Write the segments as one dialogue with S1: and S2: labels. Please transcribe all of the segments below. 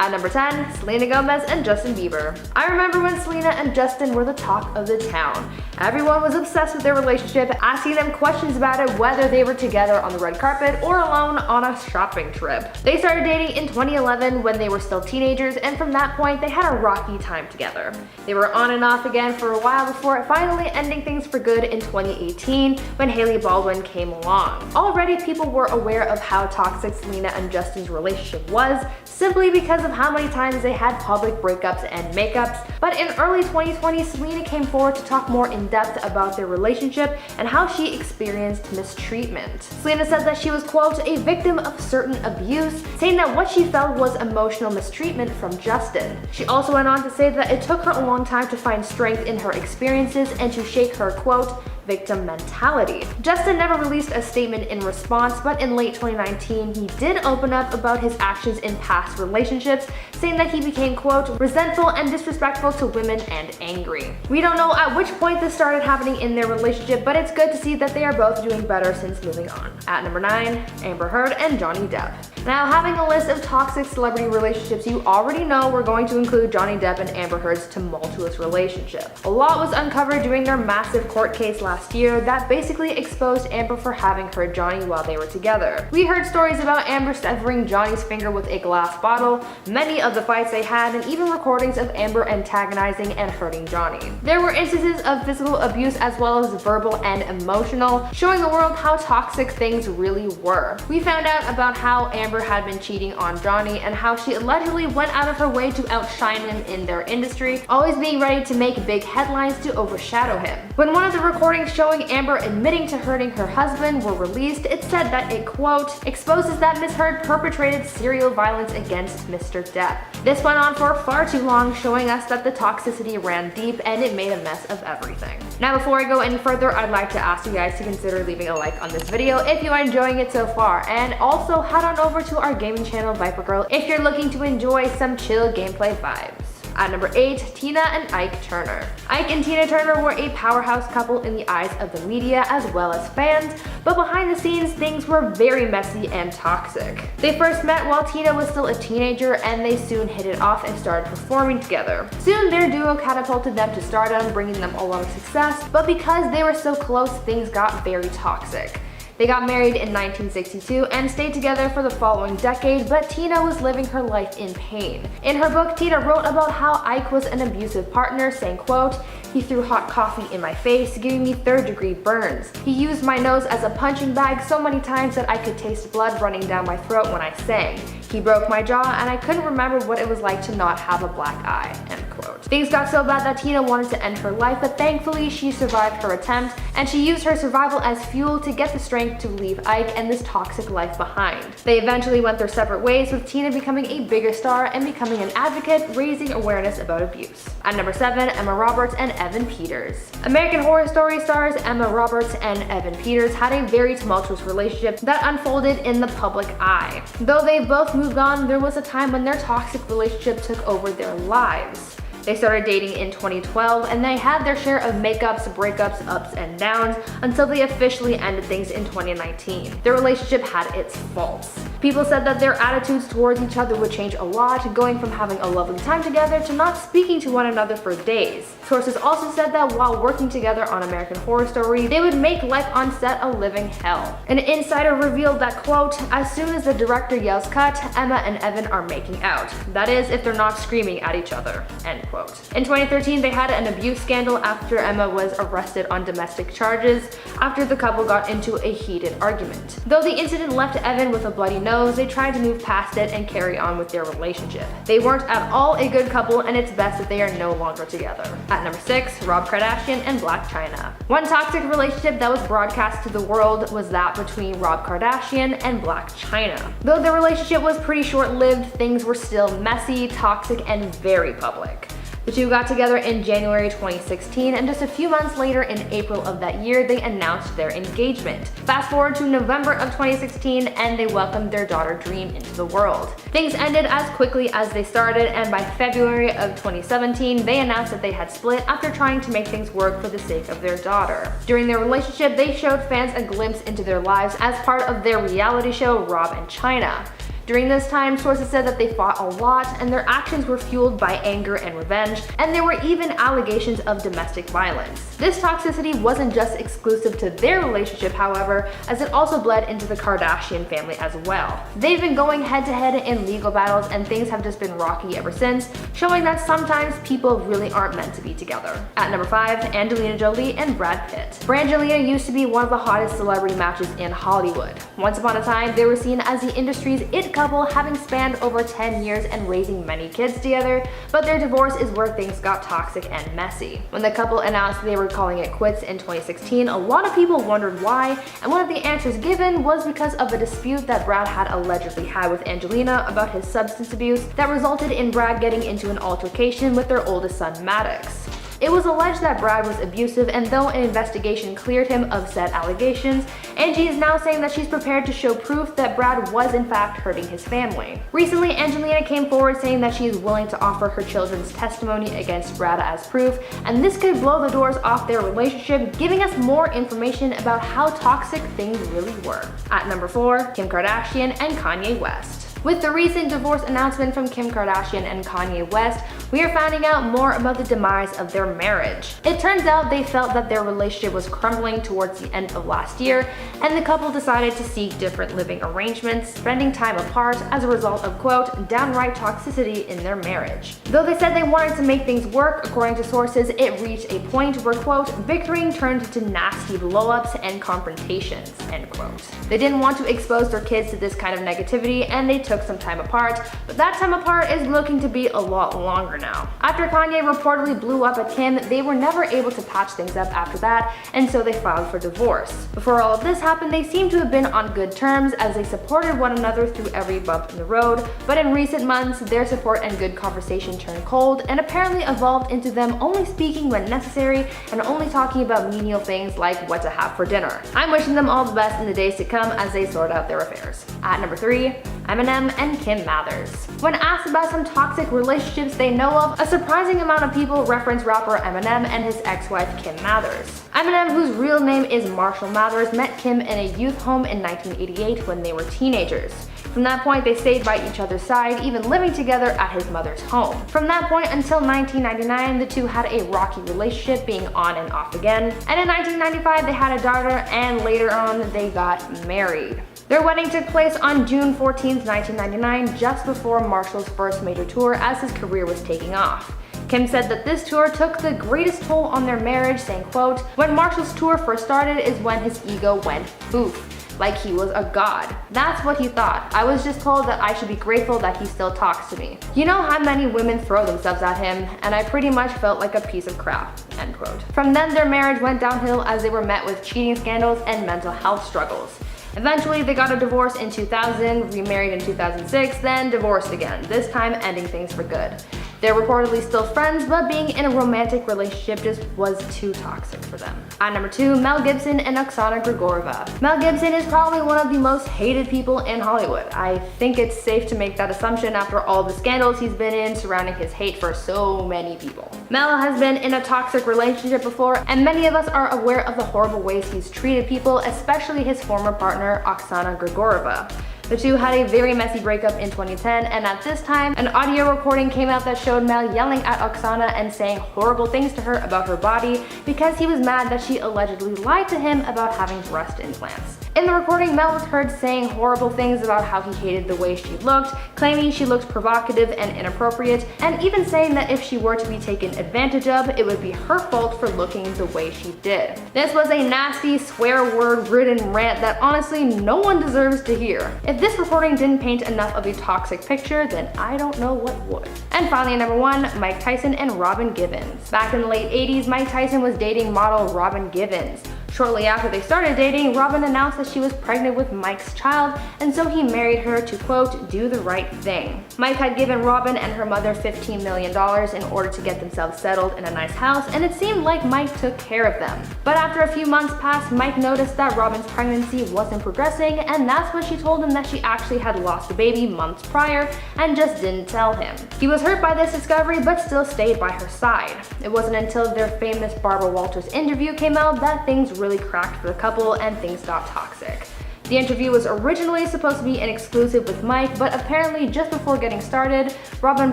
S1: At number 10, Selena Gomez and Justin Bieber. I remember when Selena and Justin were the talk of the town. Everyone was obsessed with their relationship, asking them questions about it, whether they were together on the red carpet or alone on a shopping trip. They started dating in 2011 when they were still teenagers, and from that point they had a rocky time together. They were on and off again for a while before finally ending things for good in 2018 when Hailey Baldwin came along. Already people were aware of how toxic Selena and Justin's relationship was, simply because of how many times they had public breakups and makeups, but in early 2020, Selena came forward to talk more in depth about their relationship and how she experienced mistreatment. Selena said that she was, quote, a victim of certain abuse, saying that what she felt was emotional mistreatment from Justin. She also went on to say that it took her a long time to find strength in her experiences and to shake her, quote, victim mentality. Justin never released a statement in response, but in late 2019, he did open up about his actions in past relationships, saying that he became, quote, resentful and disrespectful to women and angry. We don't know at which point this started happening in their relationship, but it's good to see that they are both doing better since moving on. At number 9, Amber Heard and Johnny Depp. Now, having a list of toxic celebrity relationships, you already know we're going to include Johnny Depp and Amber Heard's tumultuous relationship. A lot was uncovered during their massive court case last year that basically exposed Amber for having hurt Johnny while they were together. We heard stories about Amber severing Johnny's finger with a glass bottle, many of the fights they had, and even recordings of Amber antagonizing and hurting Johnny. There were instances of physical abuse as well as verbal and emotional, showing the world how toxic things really were. We found out about how Amber had been cheating on Johnny and how she allegedly went out of her way to outshine him in their industry, always being ready to make big headlines to overshadow him. When one of the recordings showing Amber admitting to hurting her husband were released, it said that it, quote, exposes that Ms. Heard perpetrated serial violence against Mr. Depp. This went on for far too long, showing us that the toxicity ran deep and it made a mess of everything. Now, before I go any further, I'd like to ask you guys to consider leaving a like on this video if you are enjoying it so far, and also head on over to our gaming channel Viper Girl if you're looking to enjoy some chill gameplay vibes. At number 8, Tina and Ike Turner. Ike and Tina Turner were a powerhouse couple in the eyes of the media as well as fans, but behind the scenes things were very messy and toxic. They first met while Tina was still a teenager, and they soon hit it off and started performing together. Soon their duo catapulted them to stardom, bringing them a lot of success, but because they were so close, things got very toxic. They got married in 1962 and stayed together for the following decade, but Tina was living her life in pain. In her book, Tina wrote about how Ike was an abusive partner, saying, quote, he threw hot coffee in my face, giving me third-degree burns. He used my nose as a punching bag so many times that I could taste blood running down my throat when I sang. He broke my jaw and I couldn't remember what it was like to not have a black eye, end quote. Things got so bad that Tina wanted to end her life, but thankfully she survived her attempt, and she used her survival as fuel to get the strength to leave Ike and this toxic life behind. They eventually went their separate ways, with Tina becoming a bigger star and becoming an advocate, raising awareness about abuse. At number 7, Emma Roberts and Evan Peters. American Horror Story stars Emma Roberts and Evan Peters had a very tumultuous relationship that unfolded in the public eye. Though they both moved on, there was a time when their toxic relationship took over their lives. They started dating in 2012, and they had their share of makeups, breakups, ups and downs until they officially ended things in 2019. Their relationship had its faults. People said that their attitudes towards each other would change a lot, going from having a lovely time together to not speaking to one another for days. Sources also said that while working together on American Horror Story, they would make life on set a living hell. An insider revealed that, quote, as soon as the director yells cut, Emma and Evan are making out. That is, if they're not screaming at each other, end quote. In 2013, they had an abuse scandal after Emma was arrested on domestic charges after the couple got into a heated argument. Though the incident left Evan with a bloody nose, they tried to move past it and carry on with their relationship. They weren't at all a good couple, and it's best that they are no longer together. At number 6, Rob Kardashian and Blac Chyna. One toxic relationship that was broadcast to the world was that between Rob Kardashian and Blac Chyna. Though their relationship was pretty short-lived, things were still messy, toxic, and very public. The two got together in January 2016, and just a few months later, in April of that year, they announced their engagement. Fast forward to November of 2016, and they welcomed their daughter Dream into the world. Things ended as quickly as they started, and by February of 2017, they announced that they had split after trying to make things work for the sake of their daughter. During their relationship, they showed fans a glimpse into their lives as part of their reality show, Rob and Chyna. During this time, sources said that they fought a lot, and their actions were fueled by anger and revenge, and there were even allegations of domestic violence. This toxicity wasn't just exclusive to their relationship, however, as it also bled into the Kardashian family as well. They've been going head-to-head in legal battles, and things have just been rocky ever since, showing that sometimes people really aren't meant to be together. At number 5, Angelina Jolie and Brad Pitt. Brangelina used to be one of the hottest celebrity matches in Hollywood. Once upon a time, they were seen as the industry's it couple, having spanned over 10 years and raising many kids together, but their divorce is where things got toxic and messy. When the couple announced they were calling it quits in 2016, a lot of people wondered why, and one of the answers given was because of a dispute that Brad had allegedly had with Angelina about his substance abuse that resulted in Brad getting into an altercation with their oldest son, Maddox. It was alleged that Brad was abusive, and though an investigation cleared him of said allegations, Angie is now saying that she's prepared to show proof that Brad was in fact hurting his family. Recently, Angelina came forward saying that she is willing to offer her children's testimony against Brad as proof, and this could blow the doors off their relationship, giving us more information about how toxic things really were. At number 4, Kim Kardashian and Kanye West. With the recent divorce announcement from Kim Kardashian and Kanye West, we are finding out more about the demise of their marriage. It turns out they felt that their relationship was crumbling towards the end of last year, and the couple decided to seek different living arrangements, spending time apart as a result of, quote, downright toxicity in their marriage. Though they said they wanted to make things work, according to sources, it reached a point where, quote, bickering turned into nasty blow-ups and confrontations, end quote. They didn't want to expose their kids to this kind of negativity, and they took some time apart, but that time apart is looking to be a lot longer now. After Kanye reportedly blew up at Kim, they were never able to patch things up after that, and so they filed for divorce. Before all of this happened, they seemed to have been on good terms as they supported one another through every bump in the road, but in recent months, their support and good conversation turned cold and apparently evolved into them only speaking when necessary and only talking about menial things like what to have for dinner. I'm wishing them all the best in the days to come as they sort out their affairs. At number 3, Eminem and Kim Mathers. When asked about some toxic relationships they know of, a surprising amount of people reference rapper Eminem and his ex-wife Kim Mathers. Eminem, whose real name is Marshall Mathers, met Kim in a youth home in 1988 when they were teenagers. From that point, they stayed by each other's side, even living together at his mother's home. From that point until 1999, the two had a rocky relationship, being on and off again. And in 1995, they had a daughter, and later on, they got married. Their wedding took place on June 14, 1999, just before Marshall's first major tour as his career was taking off. Kim said that this tour took the greatest toll on their marriage, saying, quote, when Marshall's tour first started is when his ego went poof, like he was a god. That's what he thought. I was just told that I should be grateful that he still talks to me. You know how many women throw themselves at him, and I pretty much felt like a piece of crap, end quote. From then, their marriage went downhill as they were met with cheating scandals and mental health struggles. Eventually, they got a divorce in 2000, remarried in 2006, then divorced again, this time ending things for good. They're reportedly still friends, but being in a romantic relationship just was too toxic for them. At number 2, Mel Gibson and Oksana Grigorieva. Mel Gibson is probably one of the most hated people in Hollywood. I think it's safe to make that assumption after all the scandals he's been in surrounding his hate for so many people. Mel has been in a toxic relationship before, and many of us are aware of the horrible ways he's treated people, especially his former partner, Oksana Grigorieva. The two had a very messy breakup in 2010, and at this time, an audio recording came out that showed Mel yelling at Oksana and saying horrible things to her about her body because he was mad that she allegedly lied to him about having breast implants. In the recording, Mel was heard saying horrible things about how he hated the way she looked, claiming she looked provocative and inappropriate, and even saying that if she were to be taken advantage of, it would be her fault for looking the way she did. This was a nasty, swear word-ridden rant that honestly no one deserves to hear. If this recording didn't paint enough of a toxic picture, then I don't know what would. And finally, at number 1, Mike Tyson and Robin Givens. Back in the late 80s, Mike Tyson was dating model Robin Givens. Shortly after they started dating, Robin announced that she was pregnant with Mike's child, and so he married her to, quote, do the right thing. Mike had given Robin and her mother $15 million in order to get themselves settled in a nice house, and it seemed like Mike took care of them. But after a few months passed, Mike noticed that Robin's pregnancy wasn't progressing, and that's when she told him that she actually had lost a baby months prior and just didn't tell him. He was hurt by this discovery, but still stayed by her side. It wasn't until their famous Barbara Walters interview came out that things really cracked for the couple and things got toxic. The interview was originally supposed to be an exclusive with Mike, but apparently just before getting started, Robin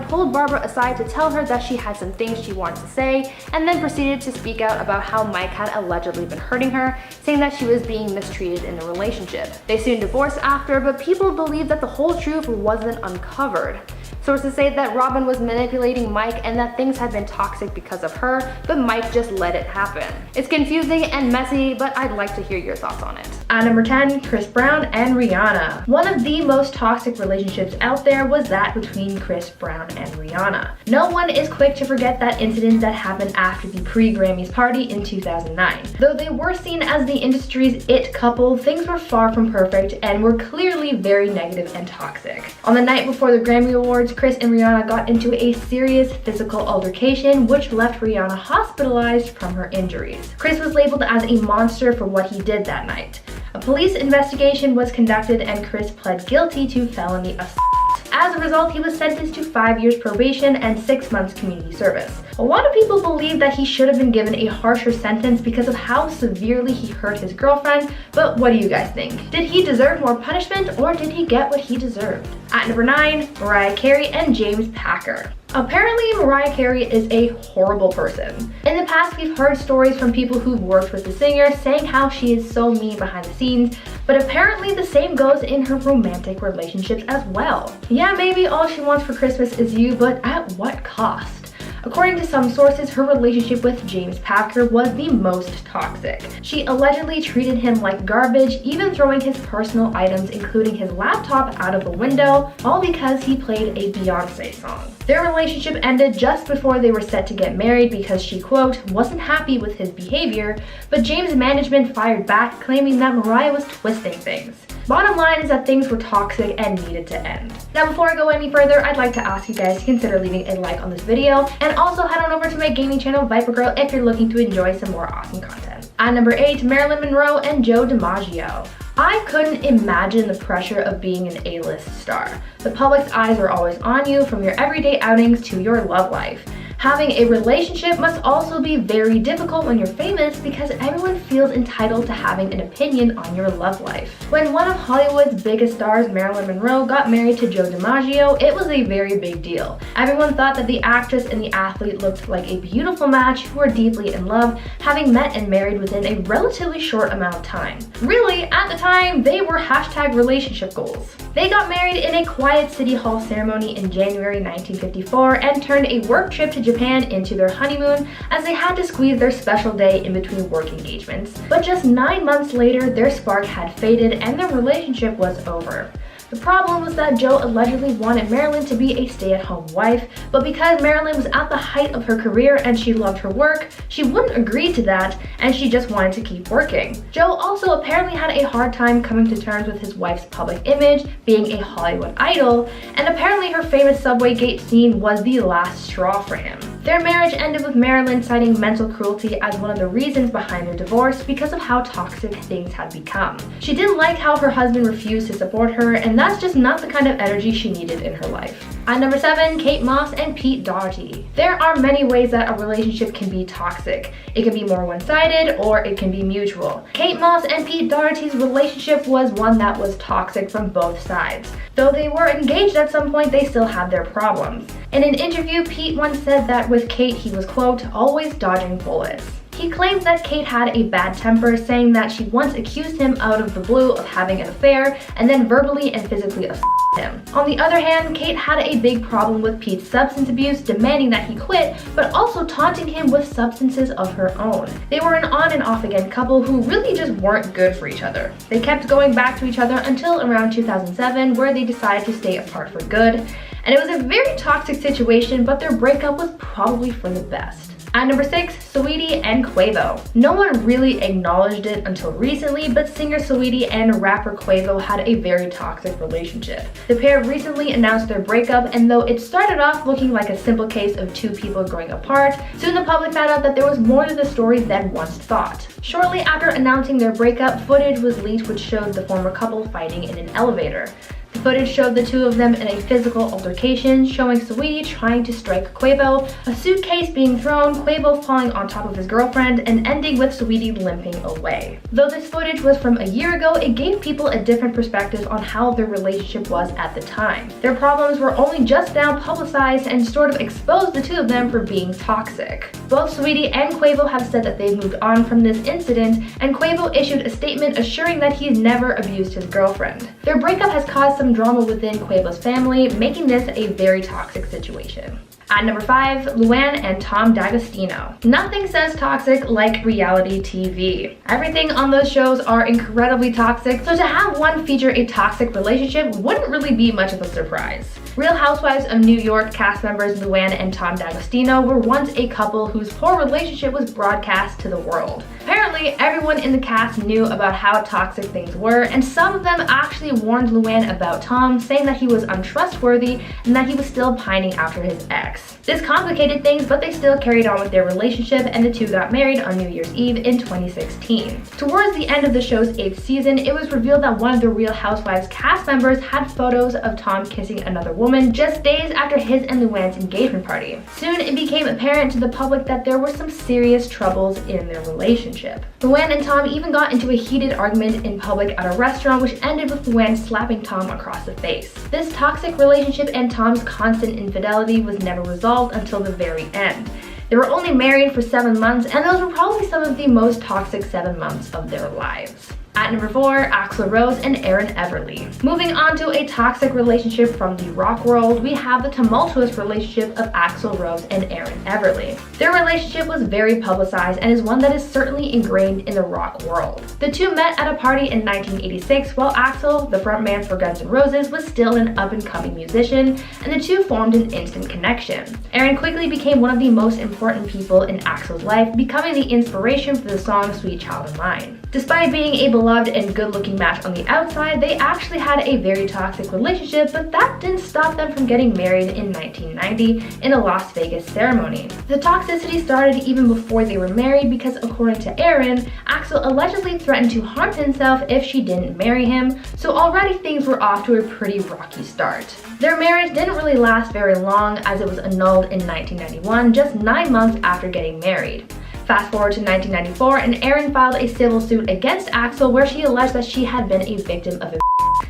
S1: pulled Barbara aside to tell her that she had some things she wanted to say, and then proceeded to speak out about how Mike had allegedly been hurting her, saying that she was being mistreated in the relationship. They soon divorced after, but people believe that the whole truth wasn't uncovered. Sources say that Robin was manipulating Mike and that things had been toxic because of her, but Mike just let it happen. It's confusing and messy, but I'd like to hear your thoughts on it.
S2: At number 10, Chris Brown and Rihanna. One of the most toxic relationships out there was that between Chris Brown and Rihanna. No one is quick to forget that incident that happened after the pre-Grammys party in 2009. Though they were seen as the industry's it couple, things were far from perfect and were clearly very negative and toxic. On the night before the Grammy Awards, Chris and Rihanna got into a serious physical altercation which left Rihanna hospitalized from her injuries. Chris was labeled as a monster for what he did that night. A police investigation was conducted and Chris pled guilty to felony assault. As a result, he was sentenced to 5 years probation and 6 months community service. A lot of people believe that he should have been given a harsher sentence because of how severely he hurt his girlfriend, but what do you guys think? Did he deserve more punishment or did he get what he deserved? At number 9, Mariah Carey and James Packer. Apparently, Mariah Carey is a horrible person. In the past, we've heard stories from people who've worked with the singer saying how she is so mean behind the scenes, but apparently the same goes in her romantic relationships as well. Yeah, maybe all she wants for Christmas is you, but at what cost? According to some sources, her relationship with James Packer was the most toxic. She allegedly treated him like garbage, even throwing his personal items, including his laptop, out of the window, all because he played a Beyonce song. Their relationship ended just before they were set to get married because she, quote, wasn't happy with his behavior, but James' management fired back, claiming that Mariah was twisting things. Bottom line is that things were toxic and needed to end. Now before I go any further, I'd like to ask you guys to consider leaving a like on this video, and also head on over to my gaming channel Viper Girl if you're looking to enjoy some more awesome content. At number 8, Marilyn Monroe and Joe DiMaggio. I couldn't imagine the pressure of being an A-list star. The public's eyes are always on you, from your everyday outings to your love life. Having a relationship must also be very difficult when you're famous because everyone feels entitled to having an opinion on your love life. When one of Hollywood's biggest stars, Marilyn Monroe, got married to Joe DiMaggio, it was a very big deal. Everyone thought that the actress and the athlete looked like a beautiful match who were deeply in love, having met and married within a relatively short amount of time. Really, at the time, they were hashtag relationship goals. They got married in a quiet City Hall ceremony in January 1954 and turned a work trip to Japan into their honeymoon, as they had to squeeze their special day in between work engagements. But just 9 months later, their spark had faded and their relationship was over. The problem was that Joe allegedly wanted Marilyn to be a stay-at-home wife, but because Marilyn was at the height of her career and she loved her work, she wouldn't agree to that, and she just wanted to keep working. Joe also apparently had a hard time coming to terms with his wife's public image, being a Hollywood idol, and apparently her famous subway gate scene was the last straw for him. Their marriage ended with Marilyn citing mental cruelty as one of the reasons behind their divorce because of how toxic things had become. She didn't like how her husband refused to support her, and that's just not the kind of energy she needed in her life. At number 7, Kate Moss and Pete Doherty. There are many ways that a relationship can be toxic. It can be more one-sided or it can be mutual. Kate Moss and Pete Doherty's relationship was one that was toxic from both sides. Though they were engaged at some point, they still had their problems. In an interview, Pete once said that with Kate he was, quote, always dodging bullets. He claimed that Kate had a bad temper, saying that she once accused him out of the blue of having an affair and then verbally and physically assaulted him. On the other hand, Kate had a big problem with Pete's substance abuse, demanding that he quit, but also taunting him with substances of her own. They were an on and off again couple who really just weren't good for each other. They kept going back to each other until around 2007, where they decided to stay apart for good. And it was a very toxic situation, but their breakup was probably for the best. At number 6, Saweetie and Quavo. No one really acknowledged it until recently, but singer Saweetie and rapper Quavo had a very toxic relationship. The pair recently announced their breakup, and though it started off looking like a simple case of two people growing apart, soon the public found out that there was more to the story than once thought. Shortly after announcing their breakup, footage was leaked which showed the former couple fighting in an elevator. The The footage showed the two of them in a physical altercation, showing Saweetie trying to strike Quavo, a suitcase being thrown, Quavo falling on top of his girlfriend, and ending with Saweetie limping away. Though this footage was from a year ago, it gave people a different perspective on how their relationship was at the time. Their problems were only just now publicized and sort of exposed the two of them for being toxic. Both Saweetie and Quavo have said that they've moved on from this incident, and Quavo issued a statement assuring that he's never abused his girlfriend. Their breakup has caused some drama within Quavo's family, making this a very toxic situation. At number 5, Luann and Tom D'Agostino. Nothing says toxic like reality TV. Everything on those shows are incredibly toxic, so to have one feature a toxic relationship wouldn't really be much of a surprise. Real Housewives of New York cast members Luann and Tom D'Agostino were once a couple whose poor relationship was broadcast to the world. Apparently, everyone in the cast knew about how toxic things were, and some of them actually warned Luann about Tom, saying that he was untrustworthy and that he was still pining after his ex. This complicated things, but they still carried on with their relationship, and the two got married on New Year's Eve in 2016. Towards the end of the show's 8th season, it was revealed that one of the Real Housewives cast members had photos of Tom kissing another woman just days after his and Luann's engagement party. Soon, it became apparent to the public that there were some serious troubles in their relationship. Luann and Tom even got into a heated argument in public at a restaurant, which ended with Luann slapping Tom across the face. This toxic relationship and Tom's constant infidelity was never resolved until the very end. They were only married for 7 months, and those were probably some of the most toxic 7 months of their lives. At number 4, Axl Rose and Erin Everly. Moving on to a toxic relationship from the rock world, we have the tumultuous relationship of Axl Rose and Erin Everly. Their relationship was very publicized and is one that is certainly ingrained in the rock world. The two met at a party in 1986 while Axl, the frontman for Guns N' Roses, was still an up-and-coming musician, and the two formed an instant connection. Erin quickly became one of the most important people in Axl's life, becoming the inspiration for the song Sweet Child of Mine. Despite being a beloved and good-looking match on the outside, they actually had a very toxic relationship, but that didn't stop them from getting married in 1990 in a Las Vegas ceremony. The toxicity started even before they were married because, according to Erin, Axl allegedly threatened to harm himself if she didn't marry him, so already things were off to a pretty rocky start. Their marriage didn't really last very long, as it was annulled in 1991, just 9 months after getting married. Fast forward to 1994, and Erin filed a civil suit against Axl where she alleged that she had been a victim of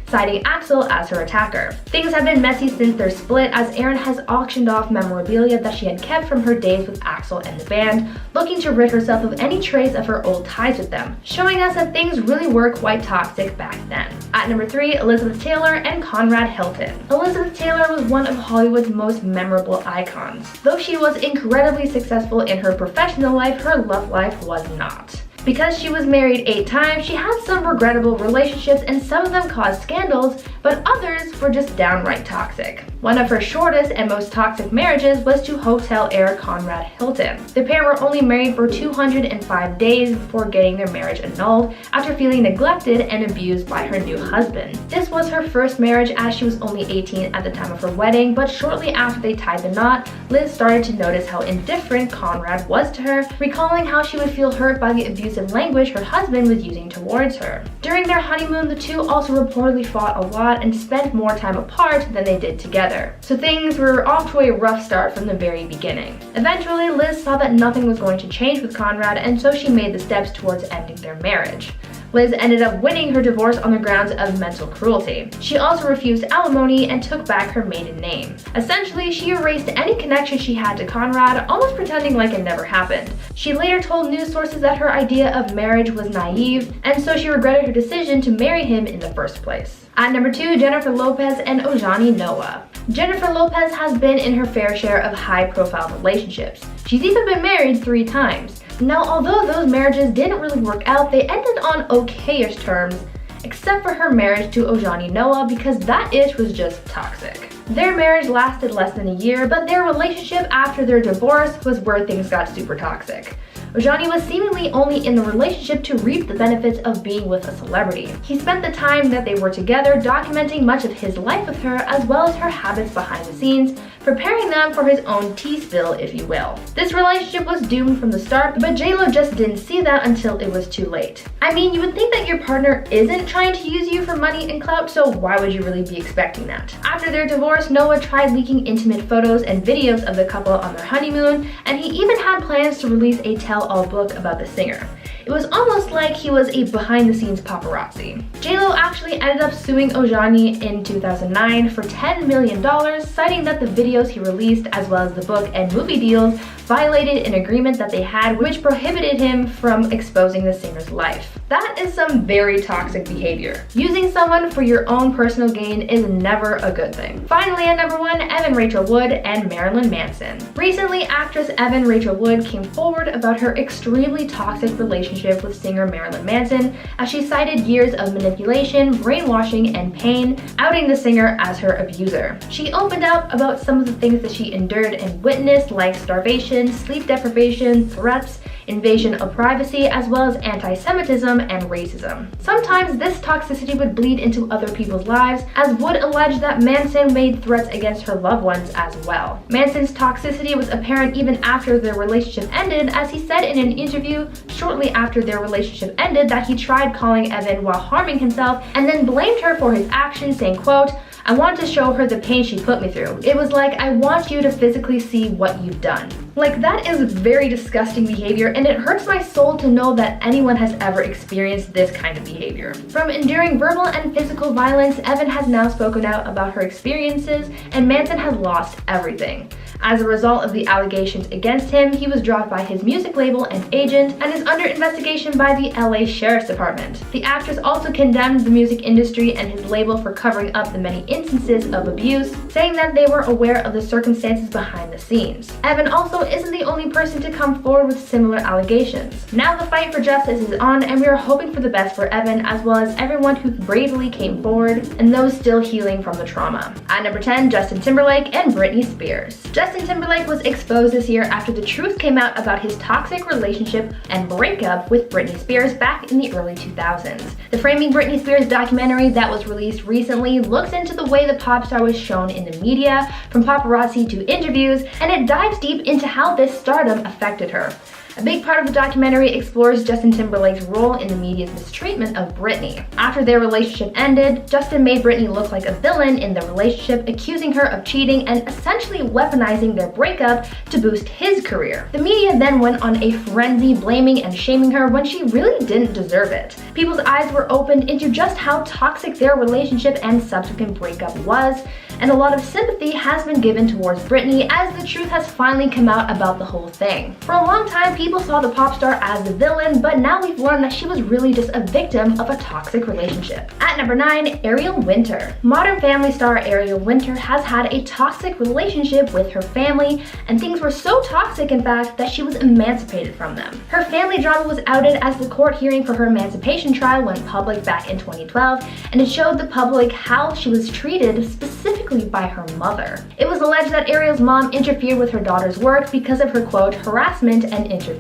S2: citing Axl as her attacker. Things have been messy since their split, as Erin has auctioned off memorabilia that she had kept from her days with Axl and the band, looking to rid herself of any trace of her old ties with them, showing us that things really were quite toxic back then. At number 3, Elizabeth Taylor and Conrad Hilton. Elizabeth Taylor was one of Hollywood's most memorable icons. Though she was incredibly successful in her professional life, her love life was not. Because she was married 8 times, she had some regrettable relationships, and some of them caused scandals, but others were just downright toxic. One of her shortest and most toxic marriages was to hotel heir Conrad Hilton. The pair were only married for 205 days before getting their marriage annulled after feeling neglected and abused by her new husband. This was her first marriage, as she was only 18 at the time of her wedding, but shortly after they tied the knot, Liz started to notice how indifferent Conrad was to her, recalling how she would feel hurt by the abusive language her husband was using towards her. During their honeymoon, the two also reportedly fought a lot and spent more time apart than they did together. So things were off to a rough start from the very beginning. Eventually, Liz saw that nothing was going to change with Conrad, and so she made the steps towards ending their marriage. Liz ended up winning her divorce on the grounds of mental cruelty. She also refused alimony and took back her maiden name. Essentially, she erased any connection she had to Conrad, almost pretending like it never happened. She later told news sources that her idea of marriage was naive, and so she regretted her decision to marry him in the first place. At number 2, Jennifer Lopez and Ojani Noah. Jennifer Lopez has been in her fair share of high-profile relationships. She's even been married 3 times. Now, although those marriages didn't really work out, they ended on okay-ish terms, except for her marriage to Ojani Noah, because that ish was just toxic. Their marriage lasted less than a year, but their relationship after their divorce was where things got super toxic. Ojani was seemingly only in the relationship to reap the benefits of being with a celebrity. He spent the time that they were together documenting much of his life with her, as well as her habits behind the scenes, preparing them for his own tea spill, if you will. This relationship was doomed from the start, but J-Lo just didn't see that until it was too late. I mean, you would think that your partner isn't trying to use you for money and clout, so why would you really be expecting that? After their divorce, Noah tried leaking intimate photos and videos of the couple on their honeymoon, and he even had plans to release a tell-all book about the singer. It was almost like he was a behind-the-scenes paparazzi. J-Lo actually ended up suing Ojani in 2009 for $10 million, citing that the videos he released, as well as the book and movie deals, violated an agreement that they had which prohibited him from exposing the singer's life. That is some very toxic behavior. Using someone for your own personal gain is never a good thing. Finally, at number 1, Evan Rachel Wood and Marilyn Manson. Recently, actress Evan Rachel Wood came forward about her extremely toxic relationship with singer Marilyn Manson, as she cited years of manipulation, brainwashing, and pain, outing the singer as her abuser. She opened up about some of the things that she endured and witnessed, like starvation, sleep deprivation, threats, invasion of privacy, as well as anti-Semitism and racism. Sometimes this toxicity would bleed into other people's lives, as Wood alleged that Manson made threats against her loved ones as well. Manson's toxicity was apparent even after their relationship ended, as he said in an interview shortly after their relationship ended that he tried calling Evan while harming himself and then blamed her for his actions, saying, quote, "I wanted to show her the pain she put me through. It was like, I want you to physically see what you've done." Like, that is very disgusting behavior, and it hurts my soul to know that anyone has ever experienced this kind of behavior. From enduring verbal and physical violence, Evan has now spoken out about her experiences, and Manson has lost everything. As a result of the allegations against him, he was dropped by his music label and agent and is under investigation by the LA Sheriff's Department. The actress also condemned the music industry and his label for covering up the many instances of abuse, saying that they were aware of the circumstances behind the scenes. Evan also isn't the only person to come forward with similar allegations. Now the fight for justice is on, and we are hoping for the best for Evan, as well as everyone who bravely came forward and those still healing from the trauma. At number 10, Justin Timberlake and Britney Spears. Justin Timberlake was exposed this year after the truth came out about his toxic relationship and breakup with Britney Spears back in the early 2000s. The Framing Britney Spears documentary that was released recently looks into the way the pop star was shown in the media, from paparazzi to interviews, and it dives deep into how this stardom affected her. A big part of the documentary explores Justin Timberlake's role in the media's mistreatment of Britney. After their relationship ended, Justin made Britney look like a villain in the relationship, accusing her of cheating and essentially weaponizing their breakup to boost his career. The media then went on a frenzy, blaming and shaming her when she really didn't deserve it. People's eyes were opened into just how toxic their relationship and subsequent breakup was, and a lot of sympathy has been given towards Britney as the truth has finally come out about the whole thing. For a long time, people saw the pop star as the villain, but now we've learned that she was really just a victim of a toxic relationship. At number 9, Ariel Winter. Modern Family star Ariel Winter has had a toxic relationship with her family, and things were so toxic, in fact, that she was emancipated from them. Her family drama was outed as the court hearing for her emancipation trial went public back in 2012, and it showed the public how she was treated, specifically by her mother. It was alleged that Ariel's mom interfered with her daughter's work because of her, quote, harassment and interference.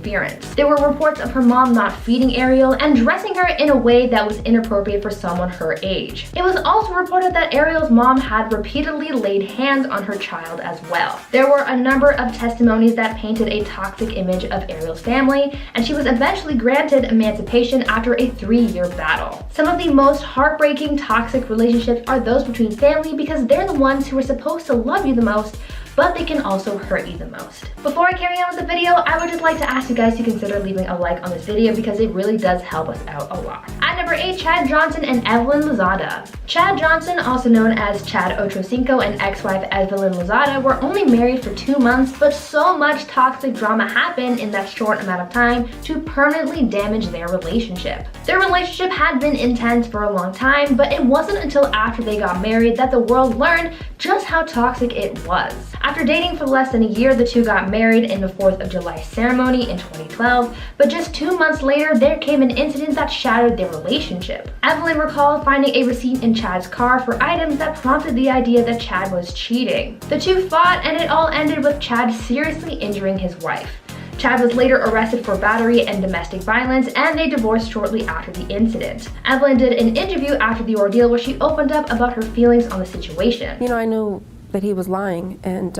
S2: There were reports of her mom not feeding Ariel and dressing her in a way that was inappropriate for someone her age. It was also reported that Ariel's mom had repeatedly laid hands on her child as well. There were a number of testimonies that painted a toxic image of Ariel's family, and she was eventually granted emancipation after a 3-year battle. Some of the most heartbreaking toxic relationships are those between family, because they're the ones who are supposed to love you the most, but they can also hurt you the most. Before I carry on with the video, I would just like to ask you guys to consider leaving a like on this video because it really does help us out a lot. At number 8, Chad Johnson and Evelyn Lozada. Chad Johnson, also known as Chad Ochocinco, and ex-wife Evelyn Lozada were only married for 2 months, but so much toxic drama happened in that short amount of time to permanently damage their relationship. Their relationship had been intense for a long time, but it wasn't until after they got married that the world learned just how toxic it was. After dating for less than a year, the two got married in the 4th of July ceremony in 2012, but just 2 months later, there came an incident that shattered their relationship. Evelyn recalled finding a receipt in Chad's car for items that prompted the idea that Chad was cheating. The two fought, and it all ended with Chad seriously injuring his wife. Chad was later arrested for battery and domestic violence, and they divorced shortly after the incident. Evelyn did an interview after the ordeal where she opened up about her feelings on the situation.
S3: You know, I knew that he was lying, and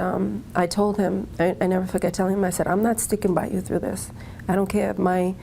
S3: I told him, I never forget telling him, I said, I'm not sticking by you through this. I don't care if my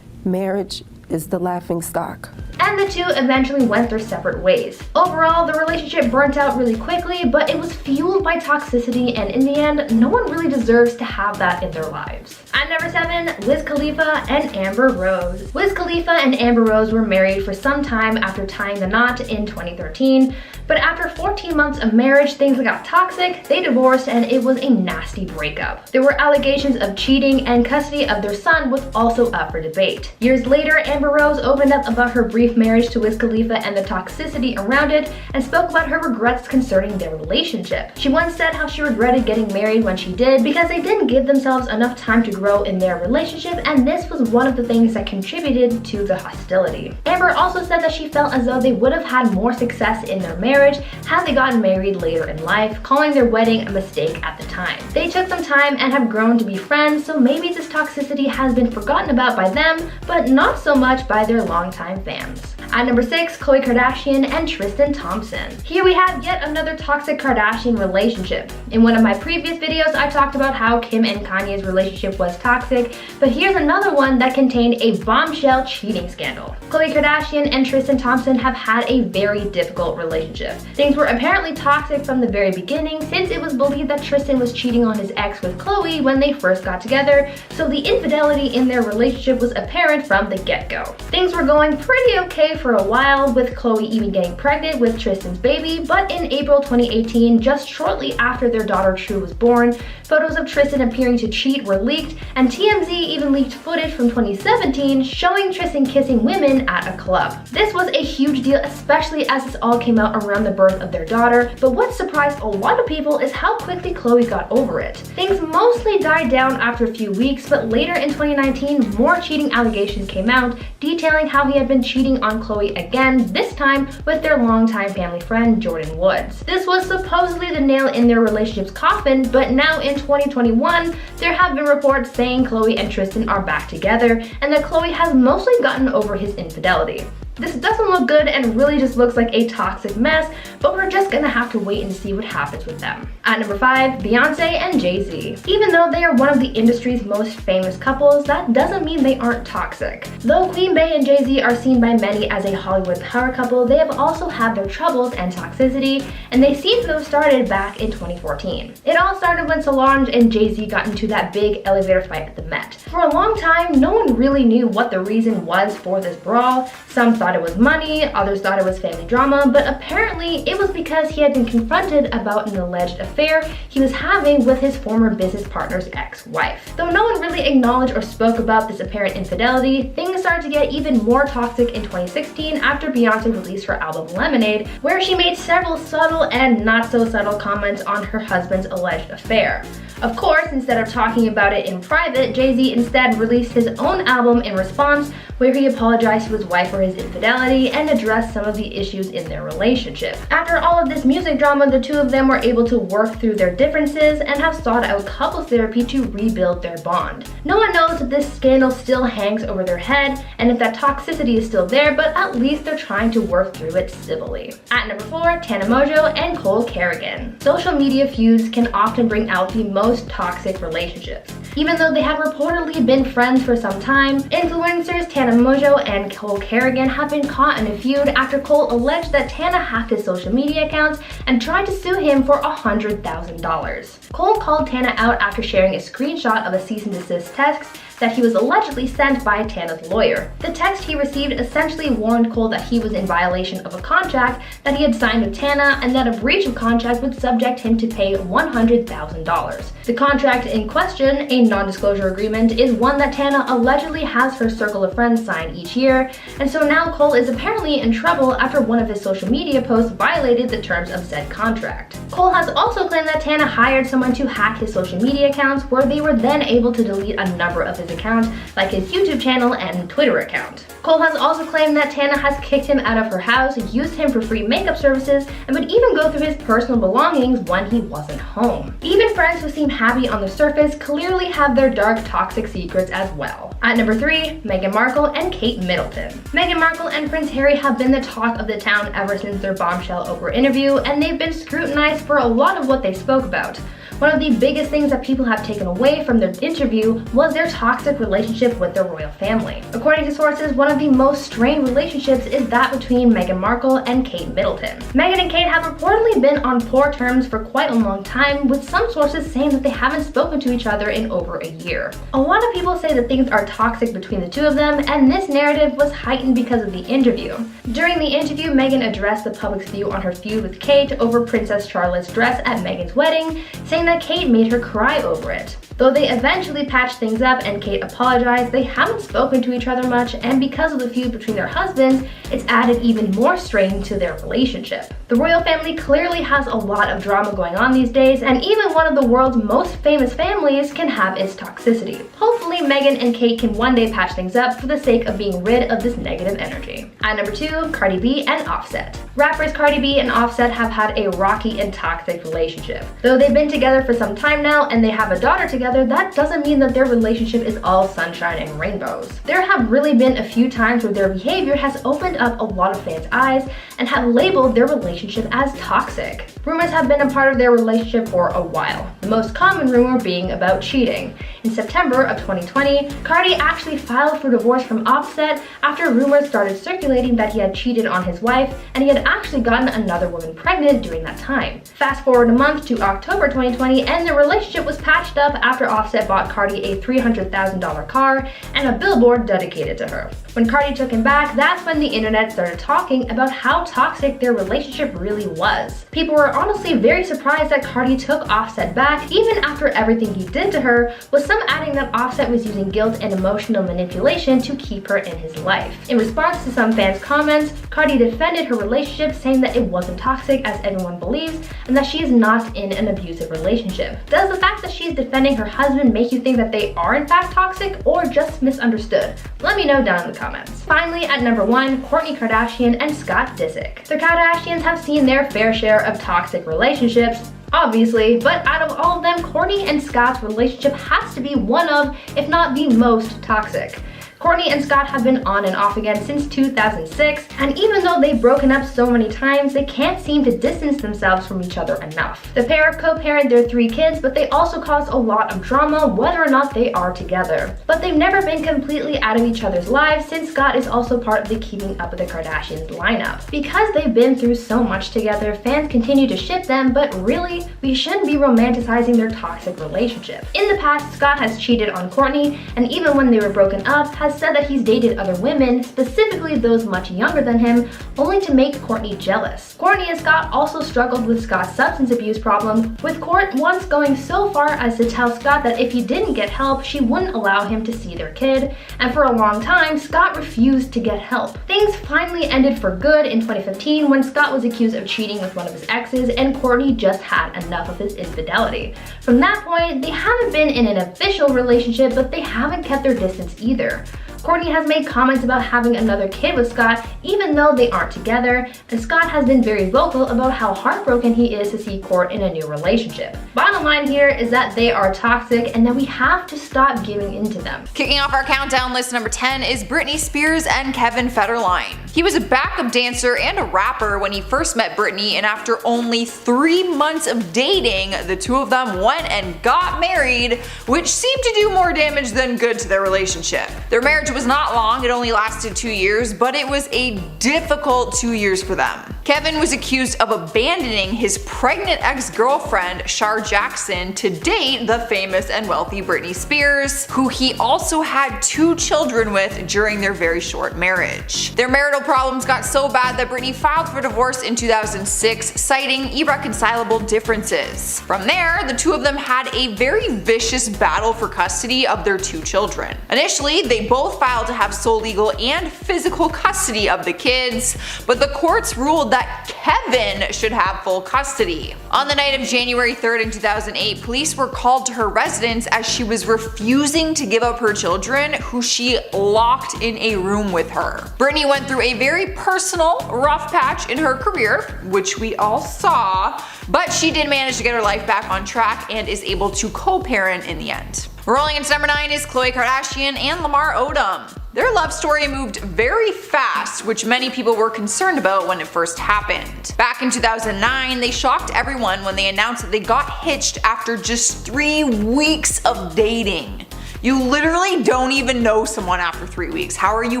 S3: marriage is the laughing stock.
S2: And the two eventually went their separate ways. Overall, the relationship burnt out really quickly, but it was fueled by toxicity, and in the end, no one really deserves to have that in their lives. At number 7, Wiz Khalifa and Amber Rose. Wiz Khalifa and Amber Rose were married for some time after tying the knot in 2013, but after 14 months of marriage, things got toxic, they divorced, and it was a nasty breakup. There were allegations of cheating, and custody of their son was also up for debate. Years later, Amber Rose opened up about her brief marriage to Wiz Khalifa and the toxicity around it, and spoke about her regrets concerning their relationship. She once said how she regretted getting married when she did because they didn't give themselves enough time to grow in their relationship, and this was one of the things that contributed to the hostility. Amber also said that she felt as though they would have had more success in their marriage had they gotten married later in life, calling their wedding a mistake at the time. They took some time and have grown to be friends, so maybe this toxicity has been forgotten about by them, but not so much by their longtime fans. At number 6, Khloe Kardashian and Tristan Thompson. Here we have yet another toxic Kardashian relationship. In one of my previous videos, I talked about how Kim and Kanye's relationship was toxic, but here's another one that contained a bombshell cheating scandal. Khloe Kardashian and Tristan Thompson have had a very difficult relationship. Things were apparently toxic from the very beginning, since it was believed that Tristan was cheating on his ex with Khloe when they first got together, so the infidelity in their relationship was apparent from the get-go. Things were going pretty okay for a while, with Khloe even getting pregnant with Tristan's baby, but in April 2018, just shortly after their daughter True was born, photos of Tristan appearing to cheat were leaked, and TMZ even leaked footage from 2017 showing Tristan kissing women at a club. This was a huge deal, especially as this all came out around the birth of their daughter, but what surprised a lot of people is how quickly Khloe got over it. Things mostly died down after a few weeks, but later in 2019, more cheating allegations came out, detailing how he had been cheating on Khloe again, this time with their longtime family friend Jordan Woods. This was supposedly the nail in their relationship's coffin, but now in 2021, there have been reports saying Khloe and Tristan are back together, and that Khloe has mostly gotten over his infidelity. This doesn't look good and really just looks like a toxic mess, but we're just gonna have to wait and see what happens with them. At number 5, Beyonce and Jay-Z. Even though they are one of the industry's most famous couples, that doesn't mean they aren't toxic. Though Queen Bey and Jay-Z are seen by many as a Hollywood power couple, they have also had their troubles and toxicity, and they seem to have started back in 2014. It all started when Solange and Jay-Z got into that big elevator fight at the Met. For a long time, no one really knew what the reason was for this brawl. Some thought it was money, others thought it was family drama, but apparently it was because he had been confronted about an alleged affair he was having with his former business partner's ex-wife. Though no one really acknowledged or spoke about this apparent infidelity, things started to get even more toxic in 2016 after Beyonce released her album Lemonade, where she made several subtle and not so subtle comments on her husband's alleged affair. Of course, instead of talking about it in private, Jay-Z instead released his own album in response, where he apologized to his wife for his infidelity and addressed some of the issues in their relationship. After all of this music drama, the two of them were able to work through their differences and have sought out couples therapy to rebuild their bond. No one knows if this scandal still hangs over their head and if that toxicity is still there, but at least they're trying to work through it civilly. At number 4, Tana Mongeau and Cole Kerrigan. Social media feuds can often bring out the most toxic relationships. Even though they have reportedly been friends for some time, influencers Tana Mongeau and Cole Kerrigan have been caught in a feud after Cole alleged that Tana hacked his social media accounts and tried to sue him for $100,000. Cole called Tana out after sharing a screenshot of a cease and desist text that he was allegedly sent by Tana's lawyer. The text he received essentially warned Cole that he was in violation of a contract that he had signed with Tana and that a breach of contract would subject him to pay $100,000. The contract in question, a non-disclosure agreement, is one that Tana allegedly has her circle of friends sign each year, and so now Cole is apparently in trouble after one of his social media posts violated the terms of said contract. Cole has also claimed that Tana hired someone to hack his social media accounts, where they were then able to delete a number of his accounts, like his YouTube channel and Twitter account. Cole has also claimed that Tana has kicked him out of her house, used him for free makeup services, and would even go through his personal belongings when he wasn't home. Even friends who seem happy on the surface clearly have their dark, toxic secrets as well. At number 3, Meghan Markle and Kate Middleton. Meghan Markle and Prince Harry have been the talk of the town ever since their bombshell Oprah interview, and they've been scrutinized for a lot of what they spoke about. One of the biggest things that people have taken away from their interview was their toxic relationship with the royal family. According to sources, one of the most strained relationships is that between Meghan Markle and Kate Middleton. Meghan and Kate have reportedly been on poor terms for quite a long time, with some sources saying that they haven't spoken to each other in over a year. A lot of people say that things are toxic between the two of them, and this narrative was heightened because of the interview. During the interview, Meghan addressed the public's view on her feud with Kate over Princess Charlotte's dress at Meghan's wedding, saying that Kate made her cry over it. Though they eventually patched things up and Kate apologized, they haven't spoken to each other much, and because of the feud between their husbands, it's added even more strain to their relationship. The royal family clearly has a lot of drama going on these days, and even one of the world's most famous families can have its toxicity. Hopefully Meghan and Kate can one day patch things up for the sake of being rid of this negative energy. At number 2, Cardi B and Offset. Rappers Cardi B and Offset have had a rocky and toxic relationship. Though they've been together for some time now and they have a daughter together, that doesn't mean that their relationship is all sunshine and rainbows. There have really been a few times where their behavior has opened up a lot of fans' eyes and have labeled their relationship as toxic. Rumors have been a part of their relationship for a while, the most common rumor being about cheating. In September of 2020, Cardi actually filed for divorce from Offset after rumors started circulating that he had cheated on his wife and he had actually gotten another woman pregnant during that time. Fast forward a month to October 2020 and their relationship was patched up after Offset bought Cardi a $300,000 car and a billboard dedicated to her. When Cardi took him back, that's when the internet started talking about how toxic their relationship really was. People were honestly very surprised that Cardi took Offset back even after everything he did to her, with some adding that Offset was using guilt and emotional manipulation to keep her in his life. In response to some fans' comments, Cardi defended her relationship, saying that it wasn't toxic as everyone believes and that she is not in an abusive relationship. Does the fact that she's defending her husband make you think that they are in fact toxic or just misunderstood? Let me know down in the comments. Finally, at number 1, Kourtney Kardashian and Scott Disick. The Kardashians have seen their fair share of toxic relationships, obviously, but out of all of them, Kourtney and Scott's relationship has to be one of, if not the most toxic. Kourtney and Scott have been on and off again since 2006, and even though they've broken up so many times, they can't seem to distance themselves from each other enough. The pair co-parent their 3 kids, but they also cause a lot of drama whether or not they are together. But they've never been completely out of each other's lives, since Scott is also part of the Keeping Up with the Kardashians lineup. Because they've been through so much together, fans continue to ship them, but really, we shouldn't be romanticizing their toxic relationship. In the past, Scott has cheated on Kourtney, and even when they were broken up, has said that he's dated other women, specifically those much younger than him, only to make Kourtney jealous. Kourtney and Scott also struggled with Scott's substance abuse problem, with Kourt once going so far as to tell Scott that if he didn't get help, she wouldn't allow him to see their kid, and for a long time, Scott refused to get help. Things finally ended for good in 2015 when Scott was accused of cheating with one of his exes, and Kourtney just had enough of his infidelity. From that point, they haven't been in an official relationship, but they haven't kept their distance either. Kourtney has made comments about having another kid with Scott even though they aren't together, and Scott has been very vocal about how heartbroken he is to see Kourt in a new relationship. Bottom line here is that they are toxic and that we have to stop giving into them.
S4: Kicking off our countdown list, number 10 is Britney Spears and Kevin Federline. He was a backup dancer and a rapper when he first met Britney, and after only 3 months of dating, the two of them went and got married, which seemed to do more damage than good to their relationship. Their marriage was not long, it only lasted 2 years, but it was a difficult 2 years for them. Kevin was accused of abandoning his pregnant ex-girlfriend, Shar Jackson, to date the famous and wealthy Britney Spears, who he also had 2 children with during their very short marriage. Their marital problems got so bad that Britney filed for divorce in 2006, citing irreconcilable differences. From there, the two of them had a very vicious battle for custody of their 2 children. Initially, they both filed to have sole legal and physical custody of the kids, but the courts ruled that Kevin should have full custody. On the night of January 3rd in 2008, police were called to her residence as she was refusing to give up her children, who she locked in a room with her. Britney went through a very personal, rough patch in her career, which we all saw, but she did manage to get her life back on track and is able to co-parent in the end. Rolling into number 9 is Khloe Kardashian and Lamar Odom. Their love story moved very fast, which many people were concerned about when it first happened. Back in 2009, they shocked everyone when they announced that they got hitched after just 3 weeks of dating. You literally don't even know someone after 3 weeks. How are you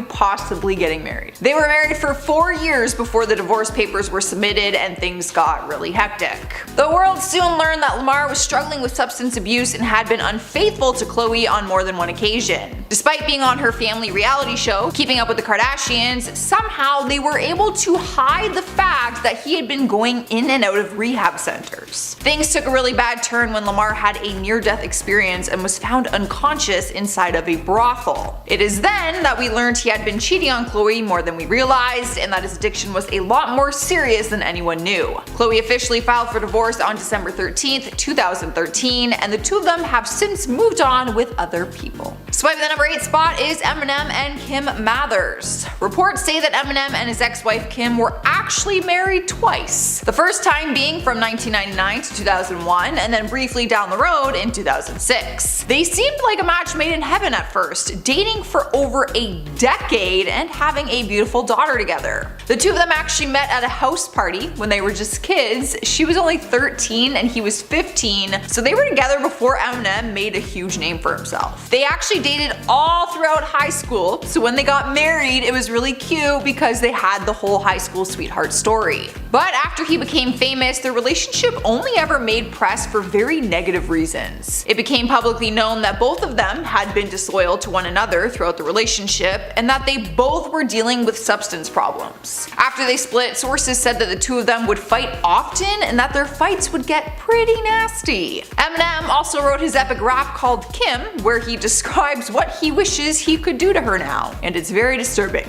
S4: possibly getting married? They were married for 4 years before the divorce papers were submitted and things got really hectic. The world soon learned that Lamar was struggling with substance abuse and had been unfaithful to Khloe on more than one occasion. Despite being on her family reality show, Keeping Up with the Kardashians, somehow they were able to hide the fact that he had been going in and out of rehab centers. Things took a really bad turn when Lamar had a near-death experience and was found unconscious inside of a brothel. It is then that we learned he had been cheating on Khloe more than we realized, and that his addiction was a lot more serious than anyone knew. Khloe officially filed for divorce on December 13th, 2013, and the two of them have since moved on with other people. Swiping the number 8 spot is Eminem and Kim Mathers. Reports say that Eminem and his ex-wife Kim were actually married twice. The first time being from 1999 to 2001, and then briefly down the road in 2006. They seemed like a match made in heaven at first, dating for over a decade and having a beautiful daughter together. The two of them actually met at a house party when they were just kids. She was only 13 and he was 15, so they were together before Eminem made a huge name for himself. They actually dated all throughout high school, so when they got married it was really cute because they had the whole high school sweetheart story. But after he became famous, their relationship only ever made press for very negative reasons. It became publicly known that both of them had been disloyal to one another throughout the relationship, and that they both were dealing with substance problems. After they split, sources said that the two of them would fight often and that their fights would get pretty nasty. Eminem also wrote his epic rap called Kim, where he describes what he wishes he could do to her now, and it's very disturbing.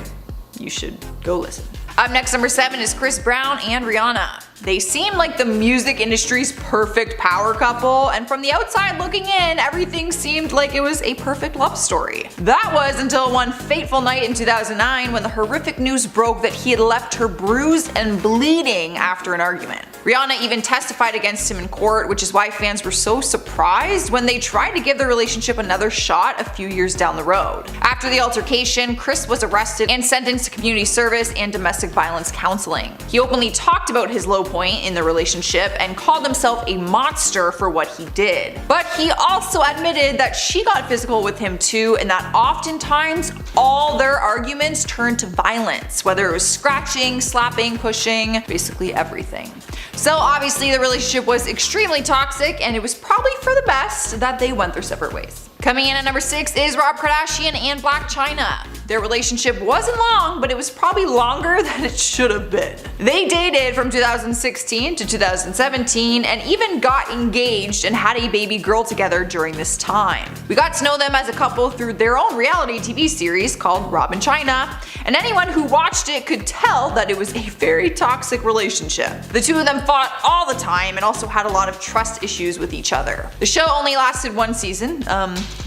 S4: You should go listen. Up next, number 7 is Chris Brown and Rihanna. They seem like the music industry's perfect power couple, and from the outside looking in, everything seemed like it was a perfect love story. That was until one fateful night in 2009 when the horrific news broke that he had left her bruised and bleeding after an argument. Rihanna even testified against him in court, which is why fans were so surprised when they tried to give their relationship another shot a few years down the road. After the altercation, Chris was arrested and sentenced to community service and domestic violence counseling. He openly talked about his low point in the relationship and called himself a monster for what he did. But he also admitted that she got physical with him too, and that oftentimes all their arguments turned to violence, whether it was scratching, slapping, pushing, basically everything. So obviously the relationship was extremely toxic, and it was probably for the best that they went their separate ways. Coming in at number 6 is Rob Kardashian and Blac Chyna. Their relationship wasn't long, but it was probably longer than it should have been. They dated from 2016 to 2017 and even got engaged and had a baby girl together during this time. We got to know them as a couple through their own reality TV series called Rob and Chyna, and anyone who watched it could tell that it was a very toxic relationship. The two of them fought all the time and also had a lot of trust issues with each other. The show only lasted 1 season,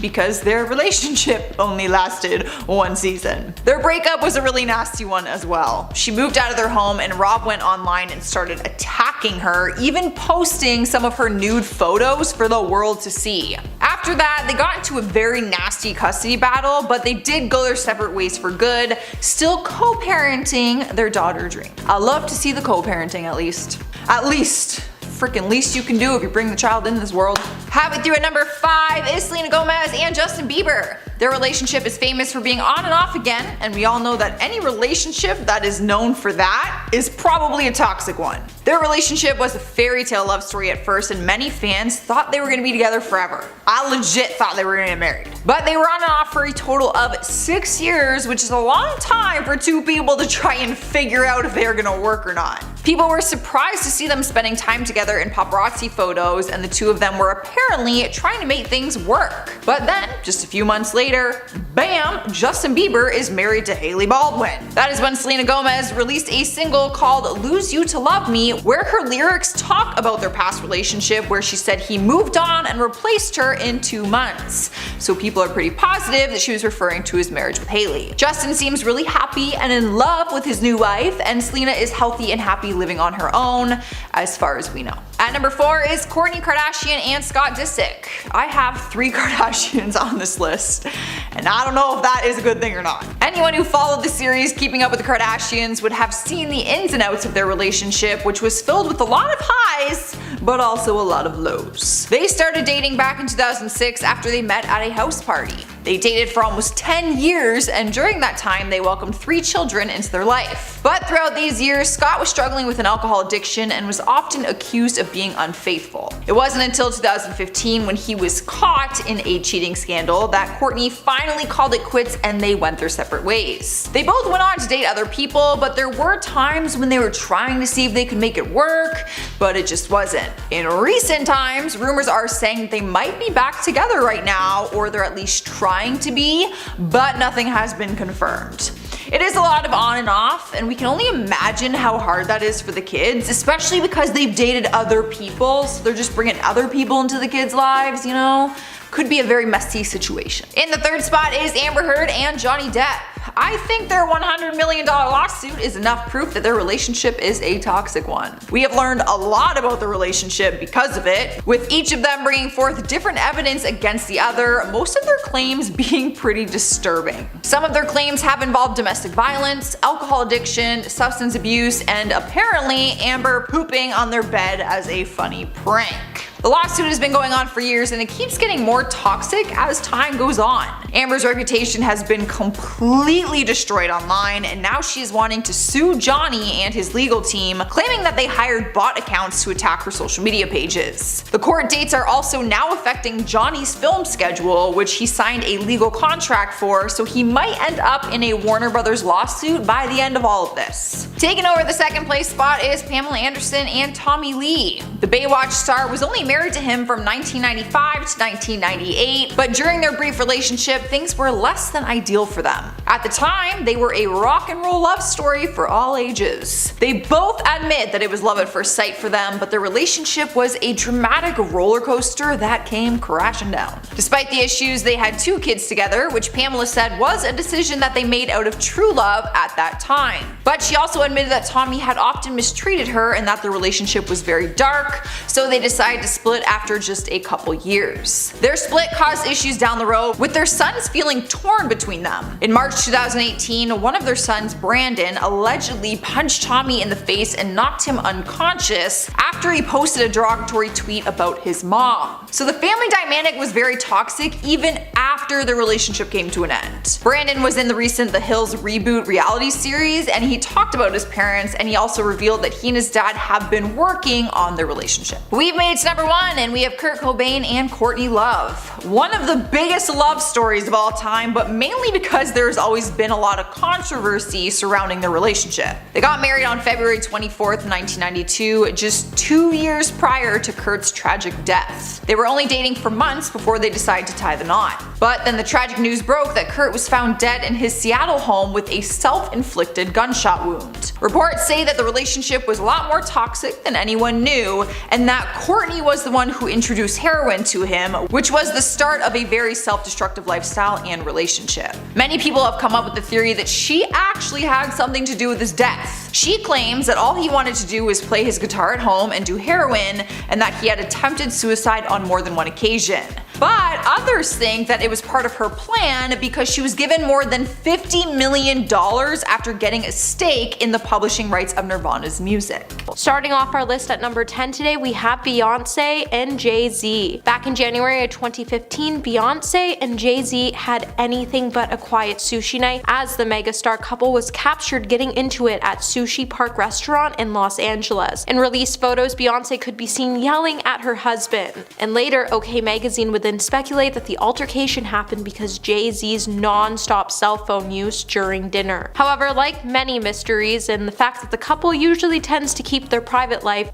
S4: because their relationship only lasted 1 season. Their breakup was a really nasty one as well. She moved out of their home and Rob went online and started attacking her, even posting some of her nude photos for the world to see. After that, they got into a very nasty custody battle, but they did go their separate ways for good, still co-parenting their daughter Dream. I love to see the co-parenting at least. At least. Freaking least you can do if you bring the child in this world. Halfway through at number 5 is Selena Gomez and Justin Bieber. Their relationship is famous for being on and off again, and we all know that any relationship that is known for that is probably a toxic one. Their relationship was a fairy tale love story at first, and many fans thought they were going to be together forever. I legit thought they were going to get married. But they were on and off for a total of 6 years, which is a long time for two people to try and figure out if they were going to work or not. People were surprised to see them spending time together in paparazzi photos, and the two of them were apparently trying to make things work. But then, just a few months later, bam, Justin Bieber is married to Hailey Baldwin. That is when Selena Gomez released a single called Lose You to Love Me, where her lyrics talk about their past relationship, where she said he moved on and replaced her in 2 months. So people are pretty positive that she was referring to his marriage with Hailey. Justin seems really happy and in love with his new wife, and Selena is healthy and happy living on her own, as far as we know. At number 4 is Kourtney Kardashian and Scott Disick. I have 3 Kardashians on this list, and I don't know if that is a good thing or not. Anyone who followed the series Keeping Up with the Kardashians would have seen the ins and outs of their relationship, which was filled with a lot of highs, but also a lot of lows. They started dating back in 2006 after they met at a house party. They dated for almost 10 years, and during that time they welcomed 3 children into their life. But throughout these years, Scott was struggling with an alcohol addiction and was often accused of being unfaithful. It wasn't until 2015, when he was caught in a cheating scandal, that Kourtney finally called it quits and they went their separate ways. They both went on to date other people, but there were times when they were trying to see if they could make it work, but it just wasn't. In recent times, rumors are saying that they might be back together right now, or they're at least trying to be, but nothing has been confirmed. It is a lot of on and off, and we can only imagine how hard that is for the kids, especially because they've dated other people, so they're just bringing other people into the kids' lives, you know? Could be a very messy situation. In the 3rd spot is Amber Heard and Johnny Depp. I think their $100 million lawsuit is enough proof that their relationship is a toxic one. We have learned a lot about the relationship because of it, with each of them bringing forth different evidence against the other, most of their claims being pretty disturbing. Some of their claims have involved domestic violence, alcohol addiction, substance abuse, and apparently Amber pooping on their bed as a funny prank. The lawsuit has been going on for years, and it keeps getting more toxic as time goes on. Amber's reputation has been completely destroyed online, and now she is wanting to sue Johnny and his legal team, claiming that they hired bot accounts to attack her social media pages. The court dates are also now affecting Johnny's film schedule, which he signed a legal contract for, so he might end up in a Warner Brothers lawsuit by the end of all of this. Taking over the 2nd place spot is Pamela Anderson and Tommy Lee. The Baywatch star was only married to him from 1995 to 1998, but during their brief relationship, things were less than ideal for them. At the time, they were a rock and roll love story for all ages. They both admit that it was love at first sight for them, but their relationship was a dramatic roller coaster that came crashing down. Despite the issues, they had 2 kids together, which Pamela said was a decision that they made out of true love at that time. But she also admitted that Tommy had often mistreated her and that the relationship was very dark, so they decided to split after just a couple years. Their split caused issues down the road, with their sons feeling torn between them. In March 2018, one of their sons, Brandon, allegedly punched Tommy in the face and knocked him unconscious after he posted a derogatory tweet about his mom. So the family dynamic was very toxic even after the relationship came to an end. Brandon was in the recent The Hills reboot reality series, and he talked about his parents, and he also revealed that he and his dad have been working on their relationship. We've made it to number 1, and we have Kurt Cobain and Courtney Love. One of the biggest love stories of all time, but mainly because there's always been a lot of controversy surrounding their relationship. They got married on February 24th, 1992, just 2 years prior to Kurt's tragic death. They were only dating for months before they decided to tie the knot. But then the tragic news broke that Kurt was found dead in his Seattle home with a self-inflicted gunshot wound. Reports say that the relationship was a lot more toxic than anyone knew, and that Courtney was the one who introduced heroin to him, which was the start of a very self-destructive lifestyle and relationship. Many people have come up with the theory that she actually had something to do with his death. She claims that all he wanted to do was play his guitar at home and do heroin, and that he had attempted suicide on more than one occasion. But others think that it was part of her plan because she was given more than $50 million after getting a stake in the publishing rights of Nirvana's music.
S2: Starting off our list at number 10 today, we have Beyonce and Jay-Z. Back in January of 2015, Beyonce and Jay-Z had anything but a quiet sushi night, as the megastar couple was captured getting into it at Sushi Park Restaurant in Los Angeles. In released photos, Beyonce could be seen yelling at her husband. And later, OK Magazine would then speculate that the altercation happened because Jay-Z's non-stop cell phone use during dinner. However, like many mysteries and the fact that the couple usually tends to keep their private life,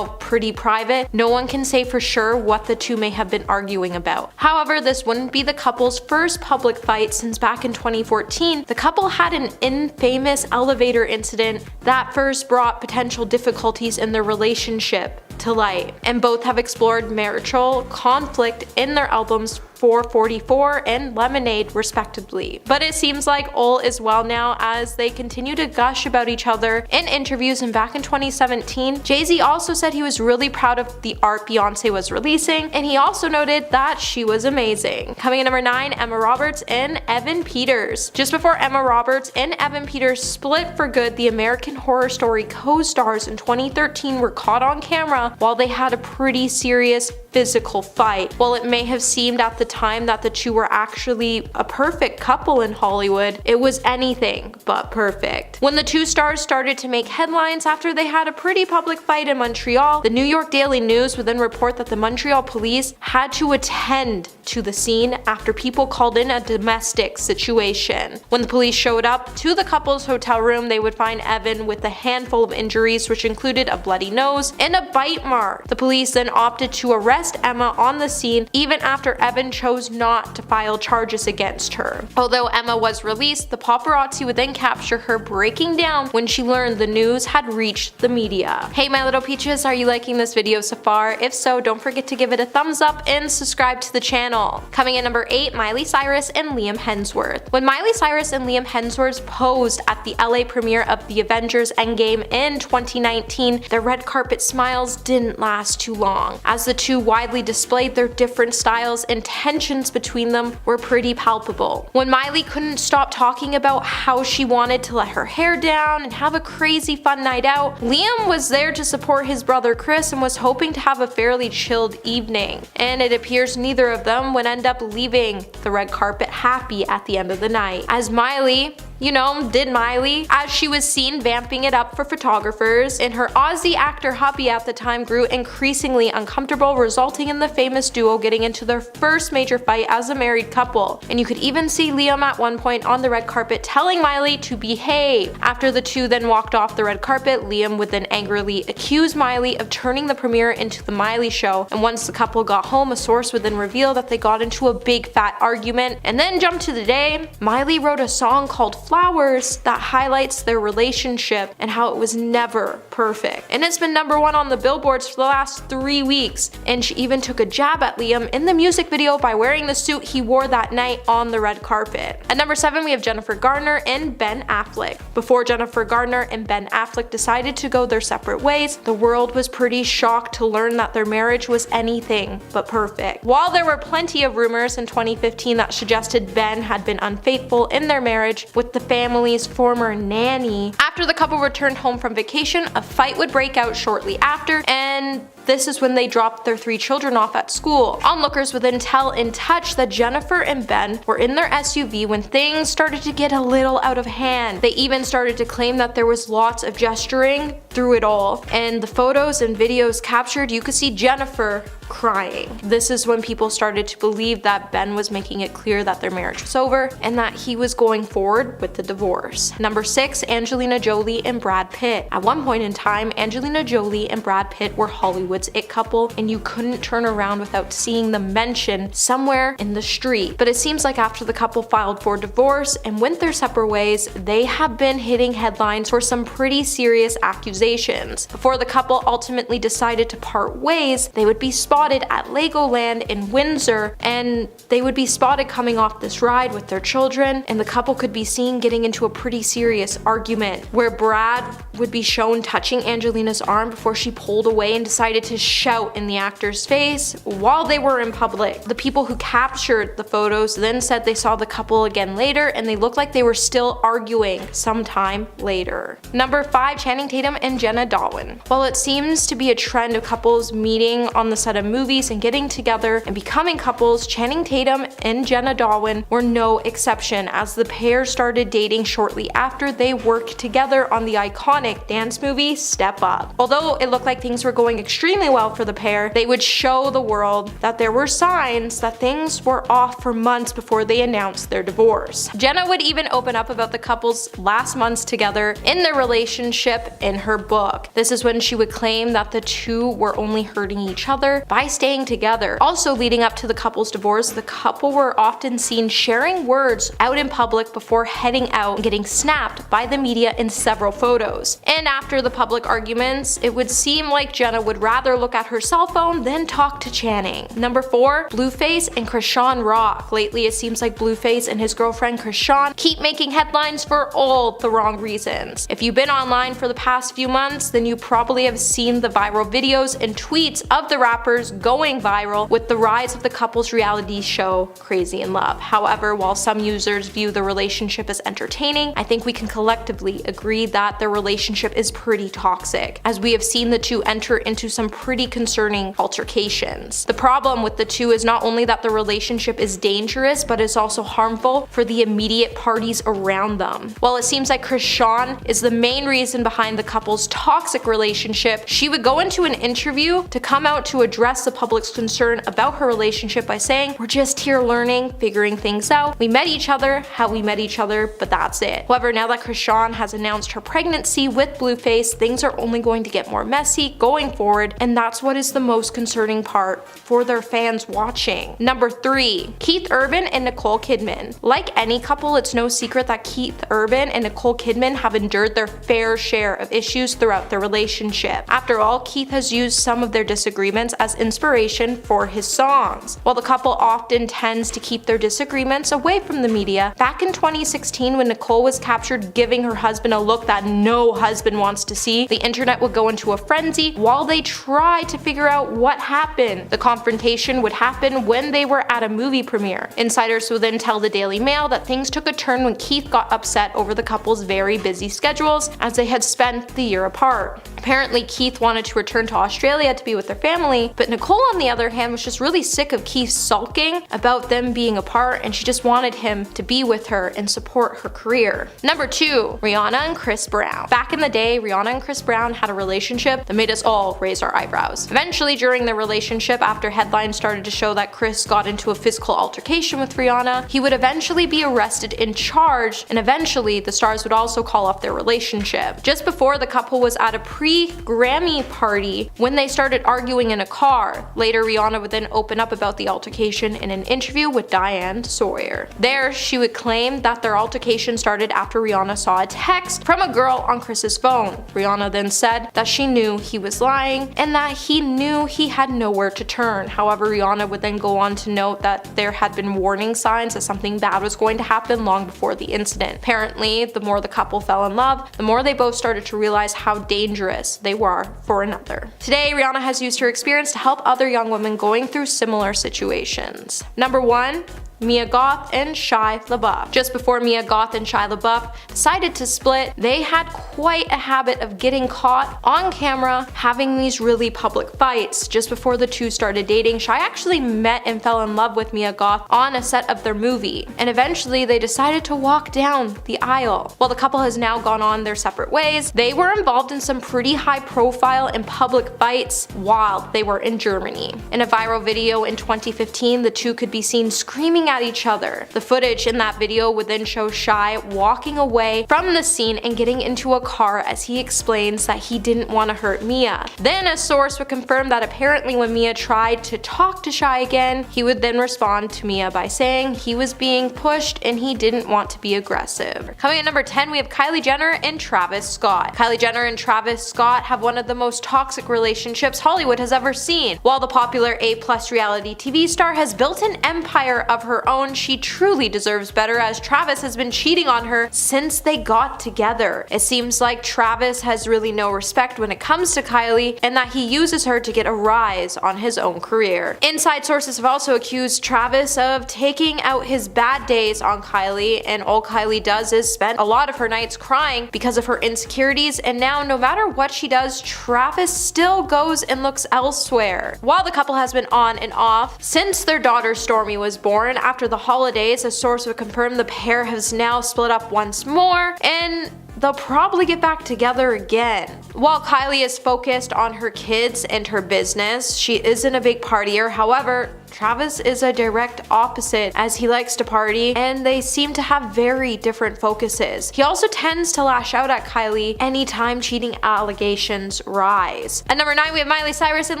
S2: pretty private, no one can say for sure what the two may have been arguing about. However, this wouldn't be the couple's first public fight, since back in 2014, the couple had an infamous elevator incident that first brought potential difficulties in their relationship to light, and both have explored marital conflict in their albums
S5: 444 and Lemonade respectively. But it seems like all is well now as they continue to gush about each other in interviews, and back in 2017, Jay-Z also said he was really proud of the art Beyonce was releasing, and he also noted that she was amazing. Coming in number 9, Emma Roberts and Evan Peters. Just before Emma Roberts and Evan Peters split for good, the American Horror Story co-stars in 2013 were caught on camera while they had a pretty serious physical fight. While it may have seemed at the time that the two were actually a perfect couple in Hollywood, it was anything but perfect. When the two stars started to make headlines after they had a pretty public fight in Montreal, the New York Daily News would then report that the Montreal police had to attend to the scene after people called in a domestic situation. When the police showed up to the couple's hotel room, they would find Evan with a handful of injuries, which included a bloody nose and a bite mark. The police then opted to arrest Emma on the scene, even after Evan chose not to file charges against her. Although Emma was released, the paparazzi would then capture her breaking down when she learned the news had reached the media. Hey my little peaches, are you liking this video so far? If so, don't forget to give it a thumbs up and subscribe to the channel. Coming in number 8, Miley Cyrus and Liam Hemsworth. When Miley Cyrus and Liam Hemsworth posed at the LA premiere of the Avengers Endgame in 2019, their red carpet smiles didn't last too long, as the two widely displayed their different styles and tensions between them were pretty palpable. When Miley couldn't stop talking about how she wanted to let her hair down and have a crazy fun night out, Liam was there to support his brother Chris and was hoping to have a fairly chilled evening. And it appears neither of them would end up leaving the red carpet happy at the end of the night, as Miley, did Miley, as she was seen vamping it up for photographers, and her Aussie actor hubby at the time grew increasingly uncomfortable, resulting in the famous duo getting into their first major fight as a married couple. And you could even see Liam at one point on the red carpet telling Miley to behave. After the two then walked off the red carpet, Liam would then angrily accuse Miley of turning the premiere into the Miley show, and once the couple got home, a source would then reveal that they got into a big fat argument. And then jump to the day, Miley wrote a song called Flowers that highlights their relationship and how it was never perfect. And it's been number 1 on the billboards for the last 3 weeks, and she even took a jab at Liam in the music video by wearing the suit he wore that night on the red carpet. At number 7, we have Jennifer Garner and Ben Affleck. Before Jennifer Garner and Ben Affleck decided to go their separate ways, the world was pretty shocked to learn that their marriage was anything but perfect. While there were plenty of rumors in 2015 that suggested Ben had been unfaithful in their marriage with the family's former nanny, after the couple returned home from vacation, a fight would break out shortly after, and this is when they dropped their 3 children off at school. Onlookers would then tell In Touch that Jennifer and Ben were in their SUV when things started to get a little out of hand. They even started to claim that there was lots of gesturing through it all, and the photos and videos captured, you could see Jennifer crying. This is when people started to believe that Ben was making it clear that their marriage was over and that he was going forward with the divorce. Number 6, Angelina Jolie and Brad Pitt. At one point in time, Angelina Jolie and Brad Pitt were Hollywood's it couple, and you couldn't turn around without seeing them mentioned somewhere in the street. But it seems like after the couple filed for divorce and went their separate ways, they have been hitting headlines for some pretty serious accusations. Before the couple ultimately decided to part ways, they would be spotted at Legoland in Windsor, and they would be spotted coming off this ride with their children, and the couple could be seen getting into a pretty serious argument where Brad would be shown touching Angelina's arm before she pulled away and decided to shout in the actor's face while they were in public. The people who captured the photos then said they saw the couple again later, and they looked like they were still arguing sometime later. Number 5, Channing Tatum and Jenna Darwin. While it seems to be a trend of couples meeting on the set of movies and getting together and becoming couples, Channing Tatum and Jenna Darwin were no exception, as the pair started dating shortly after they worked together on the iconic dance movie Step Up. Although it looked like things were going extremely well for the pair, they would show the world that there were signs that things were off for months before they announced their divorce. Jenna would even open up about the couple's last months together in their relationship in her book. This is when she would claim that the two were only hurting each other by staying together. Also leading up to the couple's divorce, the couple were often seen sharing words out in public before heading out and getting snapped by the media in several photos. And after the public arguments, it would seem like Jenna would rather rather look at her cell phone than talk to Channing. Number 4, Blueface and Krishan Rock. Lately it seems like Blueface and his girlfriend Krishan keep making headlines for all the wrong reasons. If you've been online for the past few months, then you probably have seen the viral videos and tweets of the rappers going viral with the rise of the couple's reality show Crazy in Love. However, while some users view the relationship as entertaining, I think we can collectively agree that their relationship is pretty toxic, as we have seen the two enter into some pretty concerning altercations. The problem with the two is not only that the relationship is dangerous, but it's also harmful for the immediate parties around them. While it seems like Krishan is the main reason behind the couple's toxic relationship, she would go into an interview to come out to address the public's concern about her relationship by saying, "We're just here learning, figuring things out. We met each other, how we met each other, but that's it." However, now that Krishan has announced her pregnancy with Blueface, things are only going to get more messy going forward, and that's what is the most concerning part for their fans watching. Number 3, Keith Urban and Nicole Kidman. Like any couple, it's no secret that Keith Urban and Nicole Kidman have endured their fair share of issues throughout their relationship. After all, Keith has used some of their disagreements as inspiration for his songs. While the couple often tends to keep their disagreements away from the media, back in 2016 when Nicole was captured giving her husband a look that no husband wants to see, the internet would go into a frenzy while they tried to figure out what happened. The confrontation would happen when they were at a movie premiere. Insiders would then tell the Daily Mail that things took a turn when Keith got upset over the couple's very busy schedules as they had spent the year apart. Apparently, Keith wanted to return to Australia to be with their family, but Nicole, on the other hand, was just really sick of Keith sulking about them being apart, and she just wanted him to be with her and support her career. Number 2, Rihanna and Chris Brown. Back in the day, Rihanna and Chris Brown had a relationship that made us all raise our eyebrows. Eventually, during their relationship, after headlines started to show that Chris got into a physical altercation with Rihanna, he would eventually be arrested and charged, and eventually the stars would also call off their relationship. Just before, the couple was at a pre-Grammy party when they started arguing in a car. Later, Rihanna would then open up about the altercation in an interview with Diane Sawyer. There, she would claim that their altercation started after Rihanna saw a text from a girl on Chris's phone. Rihanna then said that she knew he was lying and that he knew he had nowhere to turn. However, Rihanna would then go on to note that there had been warning signs that something bad was going to happen long before the incident. Apparently, the more the couple fell in love, the more they both started to realize how dangerous they were for another. Today, Rihanna has used her experience to help other young women going through similar situations. Number 1, Mia Goth and Shia LaBeouf. Just before Mia Goth and Shia LaBeouf decided to split, they had quite a habit of getting caught on camera having these really public fights. Just before the two started dating, Shia actually met and fell in love with Mia Goth on a set of their movie, and eventually they decided to walk down the aisle. While the couple has now gone on their separate ways, they were involved in some pretty high profile and public fights while they were in Germany. In a viral video in 2015, the two could be seen screaming at each other. The footage in that video would then show Shia walking away from the scene and getting into a car as he explains that he didn't want to hurt Mia. Then a source would confirm that apparently when Mia tried to talk to Shia again, he would then respond to Mia by saying he was being pushed and he didn't want to be aggressive. Coming at number 10, we have Kylie Jenner and Travis Scott. Kylie Jenner and Travis Scott have one of the most toxic relationships Hollywood has ever seen. While the popular A+ reality TV star has built an empire of her own, she truly deserves better, as Travis has been cheating on her since they got together. It seems like Travis has really no respect when it comes to Kylie, and that he uses her to get a rise on his own career. Inside sources have also accused Travis of taking out his bad days on Kylie, and all Kylie does is spend a lot of her nights crying because of her insecurities, and now no matter what she does, Travis still goes and looks elsewhere. While the couple has been on and off since their daughter Stormi was born, after the holidays, a source would confirm the pair has now split up once more, and they'll probably get back together again. While Kylie is focused on her kids and her business, she isn't a big partier. However, Travis is a direct opposite, as he likes to party, and they seem to have very different focuses. He also tends to lash out at Kylie anytime cheating allegations rise. At number 9, we have Miley Cyrus and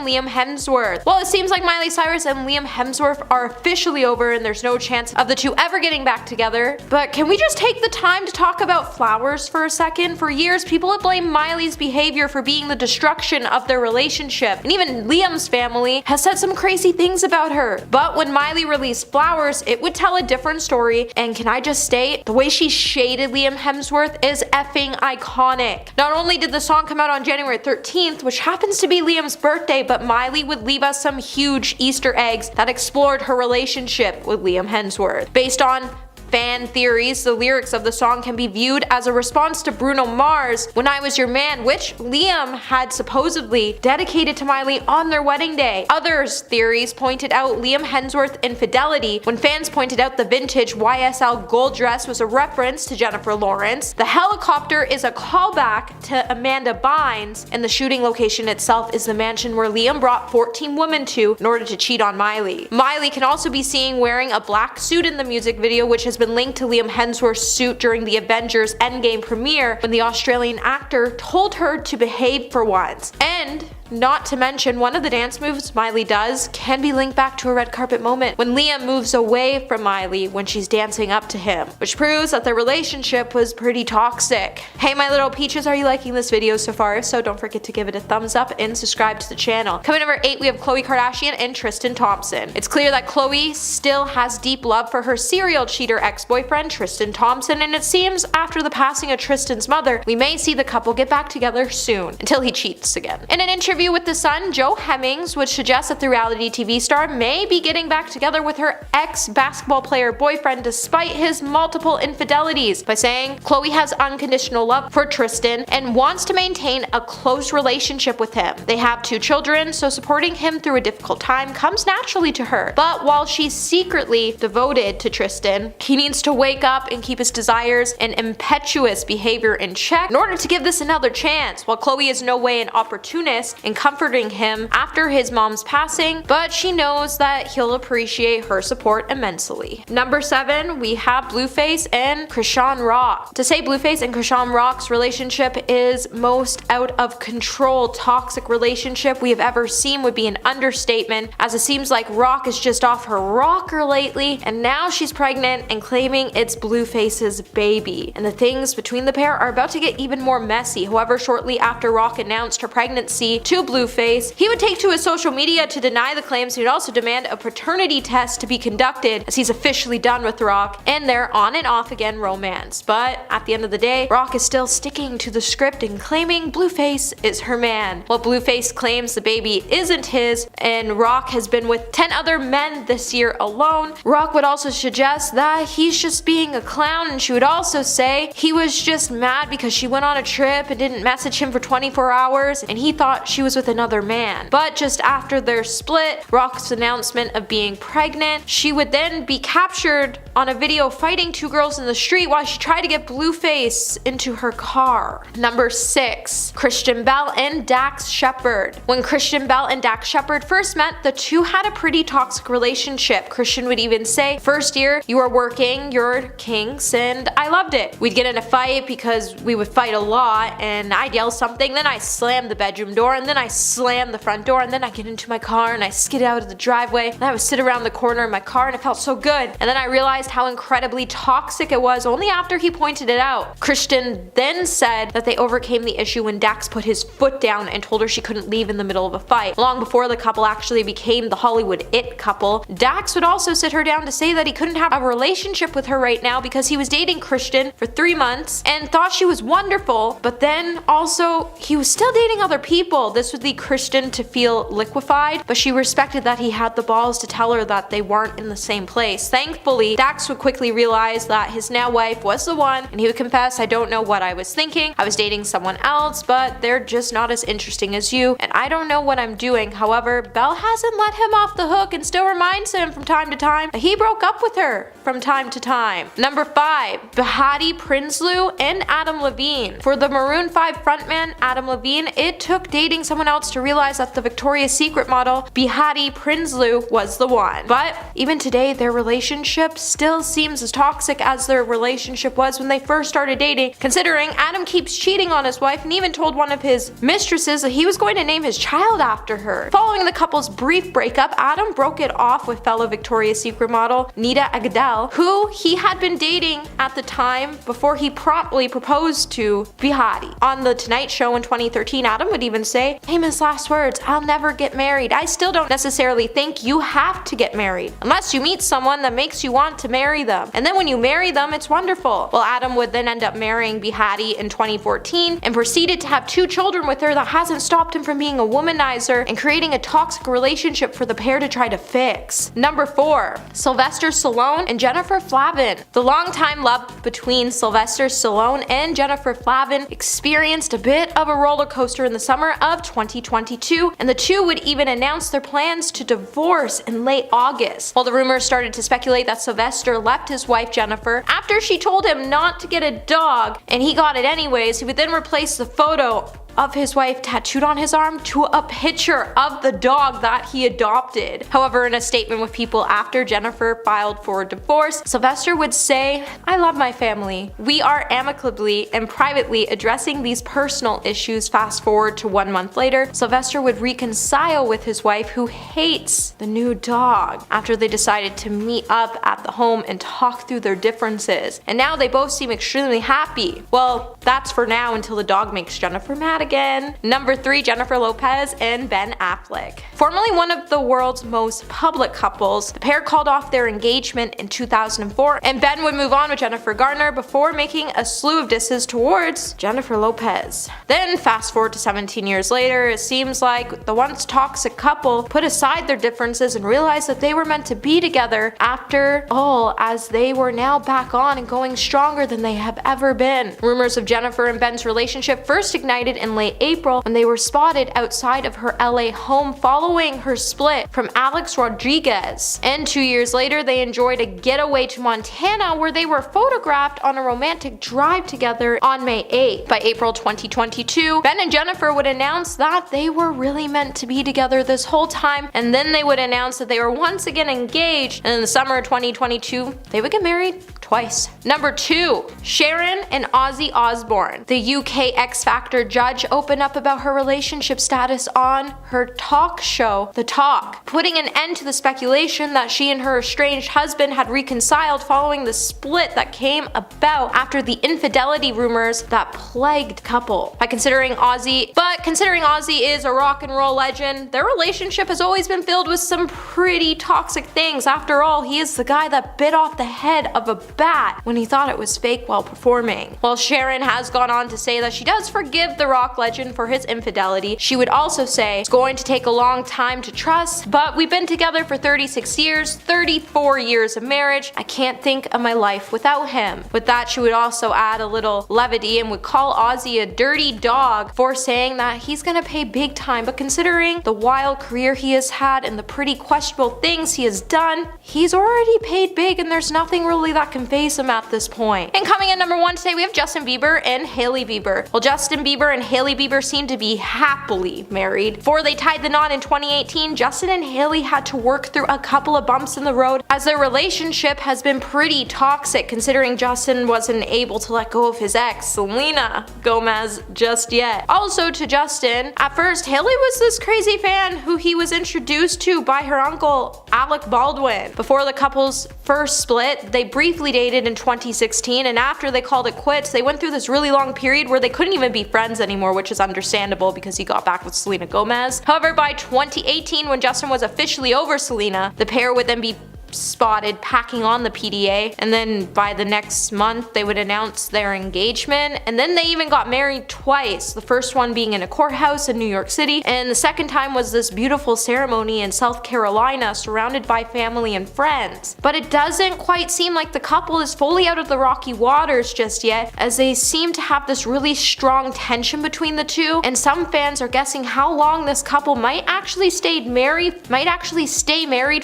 S5: Liam Hemsworth. Well, it seems like Miley Cyrus and Liam Hemsworth are officially over and there's no chance of the two ever getting back together. But can we just take the time to talk about flowers for a second? For years, people have blamed Miley's behavior for being the destruction of their relationship, and even Liam's family has said some crazy things about her. But when Miley released Flowers, it would tell a different story, and can I just state, the way she shaded Liam Hemsworth is effing iconic. Not only did the song come out on January 13th, which happens to be Liam's birthday, but Miley would leave us some huge Easter eggs that explored her relationship with Liam Hemsworth. Based on fan theories, the lyrics of the song can be viewed as a response to Bruno Mars' When I Was Your Man, which Liam had supposedly dedicated to Miley on their wedding day. Others theories pointed out Liam Hemsworth's infidelity, when fans pointed out the vintage YSL gold dress was a reference to Jennifer Lawrence. The helicopter is a callback to Amanda Bynes, and the shooting location itself is the mansion where Liam brought 14 women to in order to cheat on Miley. Miley can also be seen wearing a black suit in the music video, which has been linked to Liam Hemsworth's suit during the Avengers Endgame premiere when the Australian actor told her to behave for once. And not to mention, one of the dance moves Miley does can be linked back to a red carpet moment when Liam moves away from Miley when she's dancing up to him, which proves that their relationship was pretty toxic. Hey my little peaches, are you liking this video so far? If so, don't forget to give it a thumbs up and subscribe to the channel. Coming number 8, we have Khloe Kardashian and Tristan Thompson. It's clear that Khloe still has deep love for her serial cheater ex-boyfriend Tristan Thompson, and it seems after the passing of Tristan's mother, we may see the couple get back together soon, until he cheats again. In an interview with The Sun, Joe Hemmings would suggest that the reality TV star may be getting back together with her ex-basketball player boyfriend despite his multiple infidelities, by saying Khloe has unconditional love for Tristan and wants to maintain a close relationship with him. They have 2 children, so supporting him through a difficult time comes naturally to her. But while she's secretly devoted to Tristan, he needs to wake up and keep his desires and impetuous behavior in check in order to give this another chance. While Khloe is no way an opportunist and comforting him after his mom's passing, but she knows that he'll appreciate her support immensely. Number 7, we have Blueface and Krishan Rock. To say Blueface and Krishan Rock's relationship is most out of control toxic relationship we have ever seen would be an understatement, as it seems like Rock is just off her rocker lately, and now she's pregnant and claiming it's Blueface's baby. And the things between the pair are about to get even more messy. However, shortly after Rock announced her pregnancy to Blueface, he would take to his social media to deny the claims. He would also demand a paternity test to be conducted, as he's officially done with Rock and their on and off again romance. But at the end of the day, Rock is still sticking to the script and claiming Blueface is her man. While Blueface claims the baby isn't his and Rock has been with 10 other men this year alone, Rock would also suggest that he's just being a clown, and she would also say he was just mad because she went on a trip and didn't message him for 24 hours and he thought she was with another man. But just after their split, Rock's announcement of being pregnant, she would then be captured on a video fighting 2 girls in the street while she tried to get Blueface into her car. Number 6, Christian Bell and Dax Shepard. When Christian Bell and Dax Shepard first met, the two had a pretty toxic relationship. Christian would even say, "First year, you were working your kinks and I loved it. We'd get in a fight because we would fight a lot, and I'd yell something, then I slam the bedroom door, and then I slam the front door, and then I get into my car and I skid out of the driveway, and I would sit around the corner in my car and it felt so good." And then I realized how incredibly toxic it was only after he pointed it out. Christian then said that they overcame the issue when Dax put his foot down and told her she couldn't leave in the middle of a fight. Long before the couple actually became the Hollywood it couple, Dax would also sit her down to say that he couldn't have a relationship with her right now because he was dating Christian for 3 months and thought she was wonderful, but then also he was still dating other people. This would lead Christian to feel liquefied, but she respected that he had the balls to tell her that they weren't in the same place. Thankfully, Dax would quickly realize that his now wife was the one, and he would confess, "I don't know what I was thinking. I was dating someone else, but they're just not as interesting as you, and I don't know what I'm doing." However, Belle hasn't let him off the hook and still reminds him from time to time that he broke up with her from time to time. Number 5, Behati Prinsloo and Adam Levine. For the Maroon 5 frontman Adam Levine, it took dating someone else to realize that the Victoria's Secret model, Behati Prinsloo, was the one. But even today, their relationship still seems as toxic as their relationship was when they first started dating, considering Adam keeps cheating on his wife and even told one of his mistresses that he was going to name his child after her. Following the couple's brief breakup, Adam broke it off with fellow Victoria's Secret model Nita Agdel, who he had been dating at the time before he promptly proposed to Behati. On The Tonight Show in 2013, Adam would even say, famous last words, "I'll never get married. I still don't necessarily think you have to get married, unless you meet someone that makes you want to marry them. And then when you marry them, it's wonderful." Well, Adam would then end up marrying Behati in 2014 and proceeded to have 2 children with her. That hasn't stopped him from being a womanizer and creating a toxic relationship for the pair to try to fix. Number 4. Sylvester Stallone and Jennifer Flavin. The longtime love between Sylvester Stallone and Jennifer Flavin experienced a bit of a roller coaster in the summer of 2022, and the two would even announce their plans to divorce in late August. While the rumors started to speculate that Sylvester left his wife Jennifer after she told him not to get a dog, and he got it anyways, he would then replace the photo of his wife tattooed on his arm to a picture of the dog that he adopted. However, in a statement with People after Jennifer filed for divorce, Sylvester would say, "I love my family. We are amicably and privately addressing these personal issues." Fast forward to 1 month later, Sylvester would reconcile with his wife, who hates the new dog, after they decided to meet up at the home and talk through their differences. And now they both seem extremely happy. Well, that's for now, until the dog makes Jennifer mad again. Number 3, Jennifer Lopez and Ben Affleck. Formerly one of the world's most public couples, the pair called off their engagement in 2004, and Ben would move on with Jennifer Garner before making a slew of disses towards Jennifer Lopez. Then fast forward to 17 years later, it seems like the once toxic couple put aside their differences and realized that they were meant to be together after all, as they were now back on and going stronger than they have ever been. Rumors of Jennifer and Ben's relationship first ignited in late April when they were spotted outside of her LA home following her split from Alex Rodriguez. And 2 years later, they enjoyed a getaway to Montana where they were photographed on a romantic drive together on May 8th. By April 2022, Ben and Jennifer would announce that they were really meant to be together this whole time, and then they would announce that they were once again engaged, and in the summer of 2022, they would get married twice. Number 2, Sharon and Ozzy Osbourne. The UK X Factor judge opened up about her relationship status on her talk show, The Talk, putting an end to the speculation that she and her estranged husband had reconciled following the split that came about after the infidelity rumors that plagued the couple. Considering Ozzy is a rock and roll legend, their relationship has always been filled with some pretty toxic things. After all, he is the guy that bit off the head of a bat when he thought it was fake while performing. While Sharon has gone on to say that she does forgive the rock legend for his infidelity, she would also say it's going to take a long time to trust, but we've been together for 36 years, 34 years of marriage. I can't think of my life without him. With that, she would also add a little levity and would call Ozzy a dirty dog for saying that he's gonna pay big time, but considering the wild career he has had and the pretty questionable things he has done, he's already paid big and there's nothing really that can face him at this point. And coming in number 1 today, we have Justin Bieber and Hailey Bieber. Well, Justin Bieber and Hailey Bieber seem to be happily married. Before they tied the knot in 2018, Justin and Hailey had to work through a couple of bumps in the road as their relationship has been pretty toxic, considering Justin wasn't able to let go of his ex, Selena Gomez, just yet. Also to Justin, at first Hailey was this crazy fan who he was introduced to by her uncle, Alec Baldwin. Before the couple's first split, they briefly dated in 2016, and after they called it quits, they went through this really long period where they couldn't even be friends anymore, which is understandable because he got back with Selena Gomez. However, by 2018, when Justin was officially over Selena, the pair would then be spotted packing on the PDA, and then by the next month they would announce their engagement, and then they even got married twice, the first one being in a courthouse in New York City, and the second time was this beautiful ceremony in South Carolina surrounded by family and friends. But it doesn't quite seem like the couple is fully out of the rocky waters just yet, as they seem to have this really strong tension between the two, and some fans are guessing how long this couple might actually stay married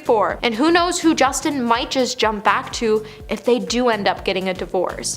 S5: for, and who knows who Justin might just jump back to if they do end up getting a divorce.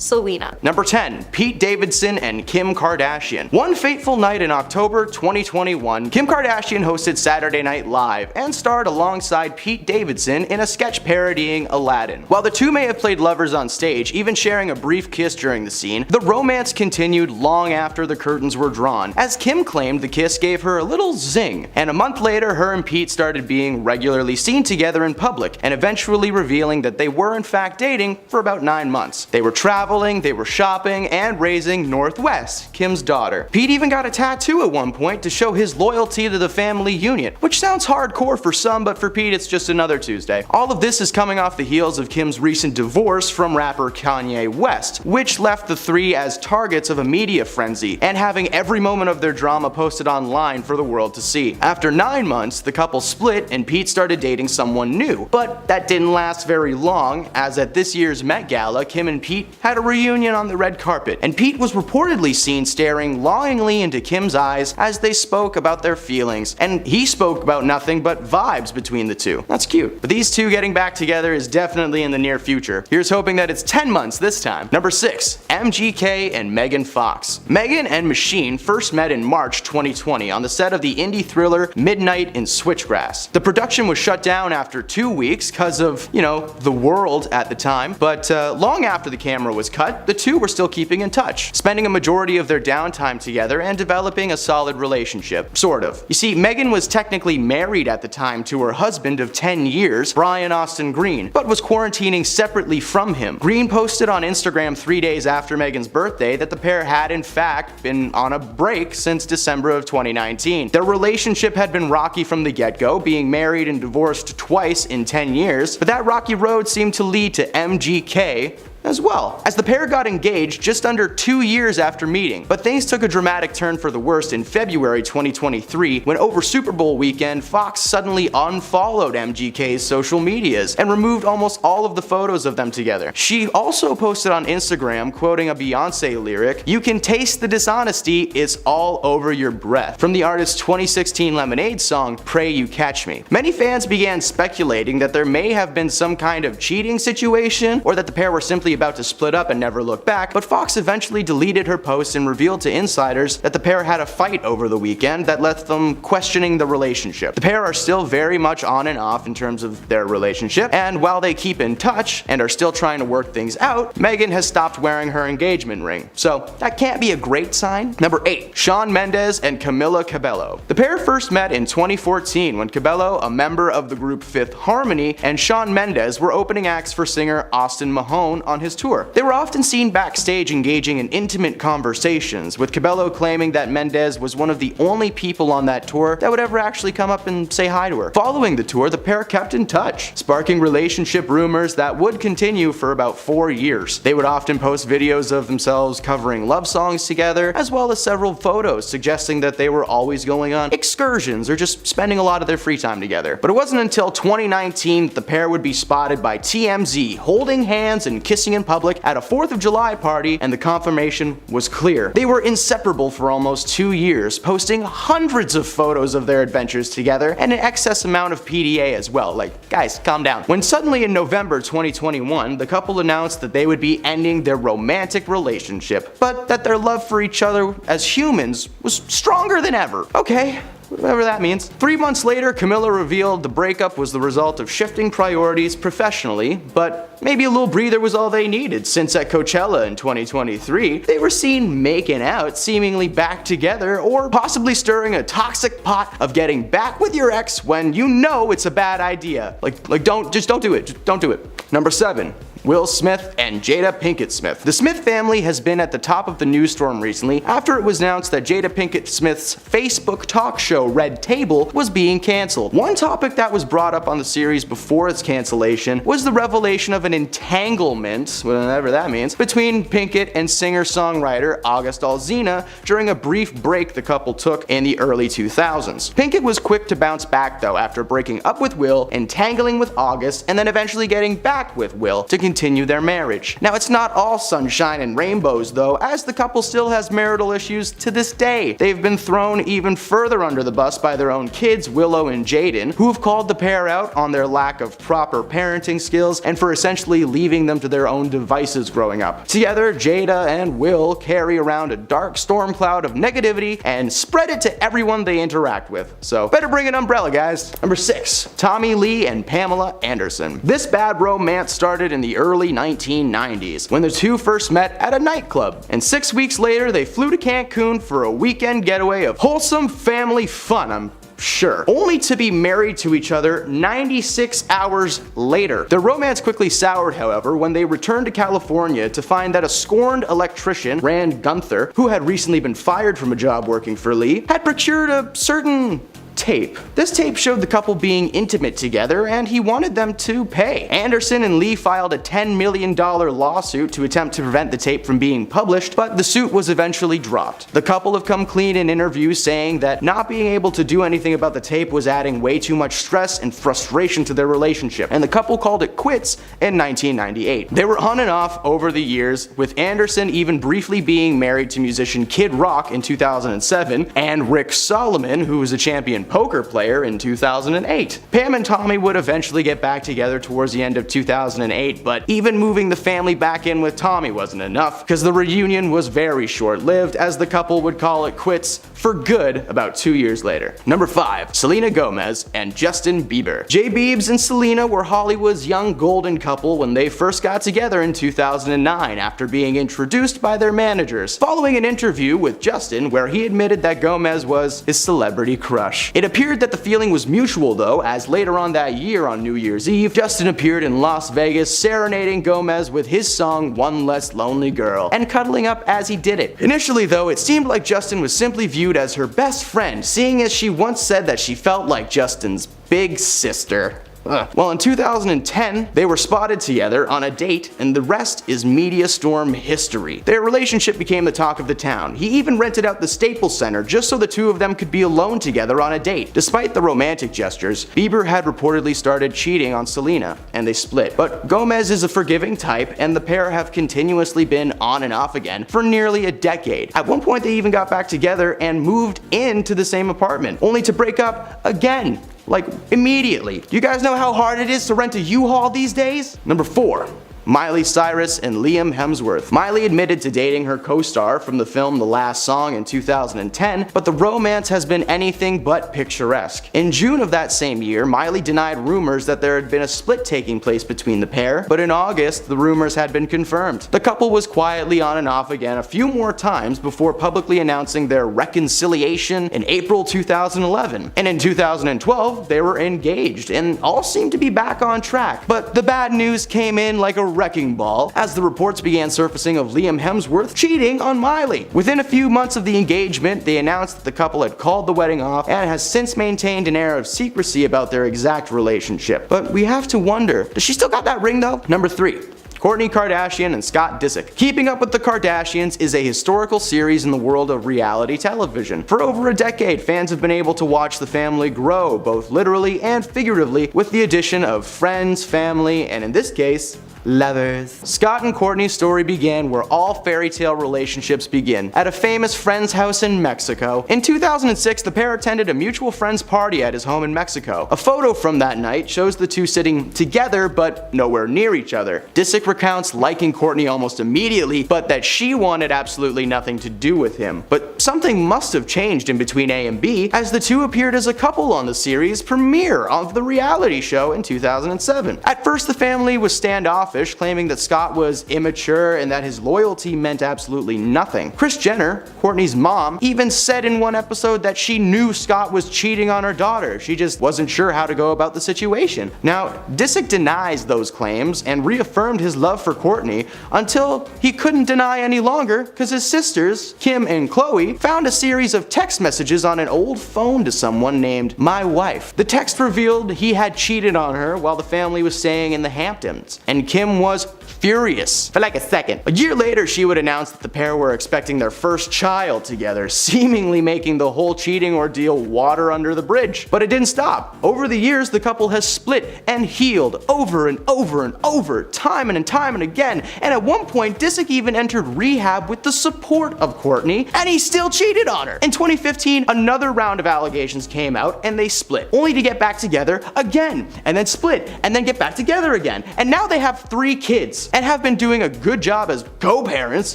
S5: Selena.
S6: Number 10. Pete Davidson and Kim Kardashian. One fateful night in October 2021, Kim Kardashian hosted Saturday Night Live and starred alongside Pete Davidson in a sketch parodying Aladdin. While the two may have played lovers on stage, even sharing a brief kiss during the scene, the romance continued long after the curtains were drawn, as Kim claimed the kiss gave her a little zing. And a month later, her and Pete started being regularly seen together in public, and eventually revealing that they were in fact dating for about 9 months. They were traveling, they were shopping, and raising Northwest, Kim's daughter. Pete even got a tattoo at one point to show his loyalty to the family union, which sounds hardcore for some, but for Pete it's just another Tuesday. All of this is coming off the heels of Kim's recent divorce from rapper Kanye West, which left the three as targets of a media frenzy, and having every moment of their drama posted online for the world to see. After 9 months, the couple split and Pete started dating someone new, but that didn't last very long, as at this year's Met Gala, Kim and Pete had a reunion on the red carpet, and Pete was reportedly seen staring longingly into Kim's eyes as they spoke about their feelings, and he spoke about nothing but vibes between the two. That's cute. But these two getting back together is definitely in the near future. Here's hoping that it's 10 months this time. Number 6. MGK and Megan Fox. Megan and Machine first met in March 2020 on the set of the indie thriller Midnight in Switchgrass. The production was shut down after 2 weeks because of, the world at the time, but long after the camera was cut, the two were still keeping in touch, spending a majority of their downtime together and developing a solid relationship, sort of. You see, Megan was technically married at the time to her husband of 10 years, Brian Austin Green, but was quarantining separately from him. Green posted on Instagram 3 days after Megan's birthday that the pair had in fact been on a break since December of 2019. Their relationship had been rocky from the get-go, being married and divorced twice in 10 years, but that rocky road seemed to lead to MGK as well, as the pair got engaged just under 2 years after meeting. But things took a dramatic turn for the worst in February 2023 when over Super Bowl weekend, Fox suddenly unfollowed MGK's social medias and removed almost all of the photos of them together. She also posted on Instagram, quoting a Beyonce lyric, "You can taste the dishonesty, it's all over your breath," from the artist's 2016 Lemonade song, Pray You Catch Me. Many fans began speculating that there may have been some kind of cheating situation, or that the pair were simply about to split up and never look back, but Fox eventually deleted her post and revealed to insiders that the pair had a fight over the weekend that left them questioning the relationship. The pair are still very much on and off in terms of their relationship, and while they keep in touch and are still trying to work things out, Megan has stopped wearing her engagement ring, so that can't be a great sign. Number 8. Shawn Mendes and Camila Cabello. The pair first met in 2014 when Cabello, a member of the group Fifth Harmony, and Shawn Mendes were opening acts for singer Austin Mahone on his tour. They were often seen backstage engaging in intimate conversations, with Cabello claiming that Mendes was one of the only people on that tour that would ever actually come up and say hi to her. Following the tour, the pair kept in touch, sparking relationship rumors that would continue for about 4 years. They would often post videos of themselves covering love songs together, as well as several photos suggesting that they were always going on excursions or just spending a lot of their free time together. But it wasn't until 2019 that the pair would be spotted by TMZ holding hands and kissing in public at a 4th of July party, and the confirmation was clear. They were inseparable for almost 2 years, posting hundreds of photos of their adventures together and an excess amount of PDA as well. Like, guys, calm down. When suddenly in November 2021, the couple announced that they would be ending their romantic relationship, but that their love for each other as humans was stronger than ever. Okay, whatever that means. 3 months later, Camila revealed the breakup was the result of shifting priorities professionally, but maybe a little breather was all they needed, since at Coachella in 2023, they were seen making out, seemingly back together, or possibly stirring a toxic pot of getting back with your ex when you know it's a bad idea. Don't do it. Just don't do it. Number 7. Will Smith and Jada Pinkett Smith. The Smith family has been at the top of the news storm recently after it was announced that Jada Pinkett Smith's Facebook talk show Red Table was being cancelled. One topic that was brought up on the series before its cancellation was the revelation of an entanglement, whatever that means, between Pinkett and singer-songwriter August Alsina during a brief break the couple took in the early 2000s. Pinkett was quick to bounce back though after breaking up with Will, entangling with August, and then eventually getting back with Will to continue continue their marriage. Now, it's not all sunshine and rainbows though, as the couple still has marital issues to this day. They've been thrown even further under the bus by their own kids, Willow and Jaden, who have called the pair out on their lack of proper parenting skills and for essentially leaving them to their own devices growing up. Together, Jada and Will carry around a dark storm cloud of negativity and spread it to everyone they interact with. So better bring an umbrella, guys. Number 6. Tommy Lee and Pamela Anderson. This bad romance started in the early 1990s when the two first met at a nightclub, and 6 weeks later they flew to Cancun for a weekend getaway of wholesome family fun, I'm sure, only to be married to each other 96 hours later. Their romance quickly soured, however, when they returned to California to find that a scorned electrician, Rand Gunther, who had recently been fired from a job working for Lee, had procured a certain tape. This tape showed the couple being intimate together, and he wanted them to pay. Anderson and Lee filed a $10 million lawsuit to attempt to prevent the tape from being published, but the suit was eventually dropped. The couple have come clean in interviews, saying that not being able to do anything about the tape was adding way too much stress and frustration to their relationship, and the couple called it quits in 1998. They were on and off over the years, with Anderson even briefly being married to musician Kid Rock in 2007, and Rick Solomon, who was a champion poker player, in 2008. Pam and Tommy would eventually get back together towards the end of 2008, but even moving the family back in with Tommy wasn't enough, because the reunion was very short-lived, as the couple would call it quits for good about 2 years later. Number 5. Selena Gomez and Justin Bieber. J. Biebs and Selena were Hollywood's young golden couple when they first got together in 2009 after being introduced by their managers, following an interview with Justin where he admitted that Gomez was his celebrity crush. It appeared that the feeling was mutual though, as later on that year on New Year's Eve, Justin appeared in Las Vegas serenading Gomez with his song One Less Lonely Girl, and cuddling up as he did it. Initially though, it seemed like Justin was simply viewed as her best friend, seeing as she once said that she felt like Justin's big sister. Well, in 2010, they were spotted together on a date, and the rest is media storm history. Their relationship became the talk of the town. He even rented out the Staples Center just so the two of them could be alone together on a date. Despite the romantic gestures, Bieber had reportedly started cheating on Selena, and they split. But Gomez is a forgiving type, and the pair have continuously been on and off again for nearly a decade. At one point, they even got back together and moved into the same apartment, only to break up again. Like, immediately. You guys know how hard it is to rent a U-Haul these days? Number 4. Miley Cyrus and Liam Hemsworth. Miley admitted to dating her co-star from the film The Last Song in 2010, but the romance has been anything but picturesque. In June of that same year, Miley denied rumors that there had been a split taking place between the pair, but in August, the rumors had been confirmed. The couple was quietly on and off again a few more times before publicly announcing their reconciliation in April 2011. And in 2012, they were engaged, and all seemed to be back on track. But the bad news came in like a wrecking ball as the reports began surfacing of Liam Hemsworth cheating on Miley. Within a few months of the engagement, they announced that the couple had called the wedding off and has since maintained an air of secrecy about their exact relationship. But we have to wonder, does she still got that ring though? Number 3. Kourtney Kardashian and Scott Disick. Keeping Up with the Kardashians is a historical series in the world of reality television. For over a decade, fans have been able to watch the family grow, both literally and figuratively, with the addition of friends, family, and in this case, lovers. Scott and Kourtney's story began where all fairy tale relationships begin, at a famous friend's house in Mexico. In 2006, the pair attended a mutual friend's party at his home in Mexico. A photo from that night shows the two sitting together but nowhere near each other. Disick recounts liking Kourtney almost immediately, but that she wanted absolutely nothing to do with him. But something must have changed in between A and B, as the two appeared as a couple on the series premiere of the reality show in 2007. At first, the family was standoffish, claiming that Scott was immature and that his loyalty meant absolutely nothing. Kris Jenner, Kourtney's mom, even said in one episode that she knew Scott was cheating on her daughter. She just wasn't sure how to go about the situation. Now, Disick denies those claims and reaffirmed his love for Kourtney until he couldn't deny any longer because his sisters, Kim and Khloe, found a series of text messages on an old phone to someone named My Wife. The text revealed he had cheated on her while the family was staying in the Hamptons, and Kim was furious for like a second. A year later, she would announce that the pair were expecting their first child together, seemingly making the whole cheating ordeal water under the bridge. But it didn't stop. Over the years, the couple has split and healed over and over and over, time and time and again, and at one point, Disick even entered rehab with the support of Courtney, and he still cheated on her. In 2015, another round of allegations came out, and they split, only to get back together again, and then split, and then get back together again. And now they have 3 kids, and have been doing a good job as co-parents,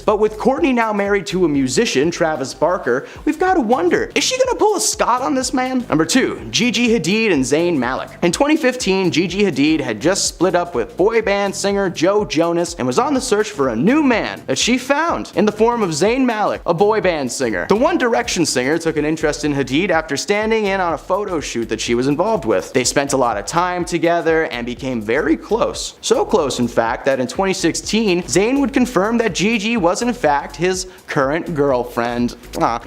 S6: but with Courtney now married to a musician, Travis Barker, we've got to wonder, is she gonna pull a Scott on this man? Number 2, Gigi Hadid and Zayn Malik. In 2015, Gigi Hadid had just split up with boy band singer Joe Jonas and was on the search for a new man that she found in the form of Zayn Malik, a boy band singer. The One Direction singer took an interest in Hadid after standing in on a photo shoot that she was involved with. They spent a lot of time together and became very close. So close, in fact, that in 2016, Zayn would confirm that Gigi was in fact his current girlfriend.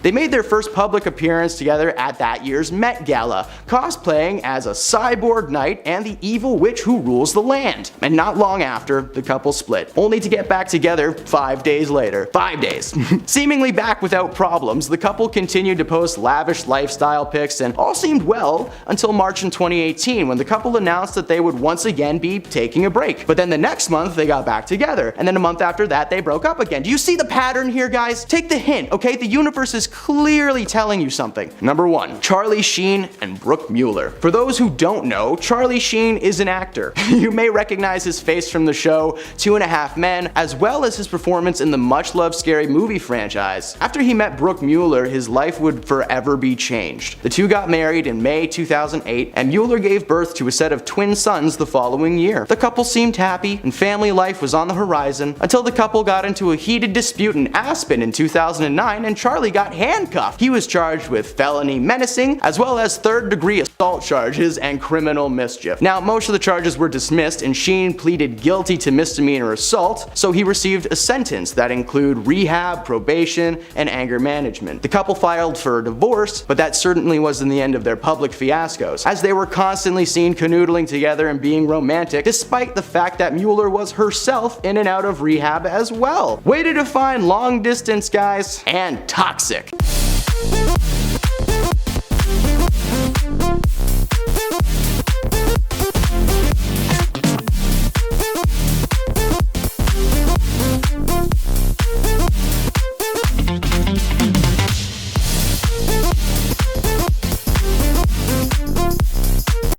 S6: They made their first public appearance together at that year's Met Gala, cosplaying as a cyborg knight and the evil witch who rules the land. And not long after, the couple split, only to get back together 5 days later. 5 days. Seemingly back without problems, the couple continued to post lavish lifestyle pics and all seemed well until March in 2018, when the couple announced that they would once again be taking a break. But then the next month they got back together, and then a month after that they broke up again. Do you see the pattern here, guys? Take the hint, okay? The universe is clearly telling you something. Number 1, Charlie Sheen and Brooke Mueller. For those who don't know, Charlie Sheen is an actor. You may recognize his face from the show 2.5 Men, as well as his performance in the much-loved Scary Movie franchise. After he met Brooke Mueller, his life would forever be changed. The two got married in May 2008, and Mueller gave birth to a set of twin sons the following year. The couple seemed happy, and family life was on the horizon, until the couple got into a heated dispute in Aspen in 2009, and Charlie got handcuffed. He was charged with felony menacing, as well as third-degree assault charges and criminal mischief. Now, most of the charges were dismissed, and Sheen pleaded guilty to misdemeanor assault, so he received a sentence that included rehab, probation, and anger management. The couple filed for a divorce, but that certainly wasn't the end of their public fiascos, as they were constantly seen canoodling together and being romantic, despite the fact that Mueller was herself in and out of rehab as well. Way to define long distance, guys, and toxic.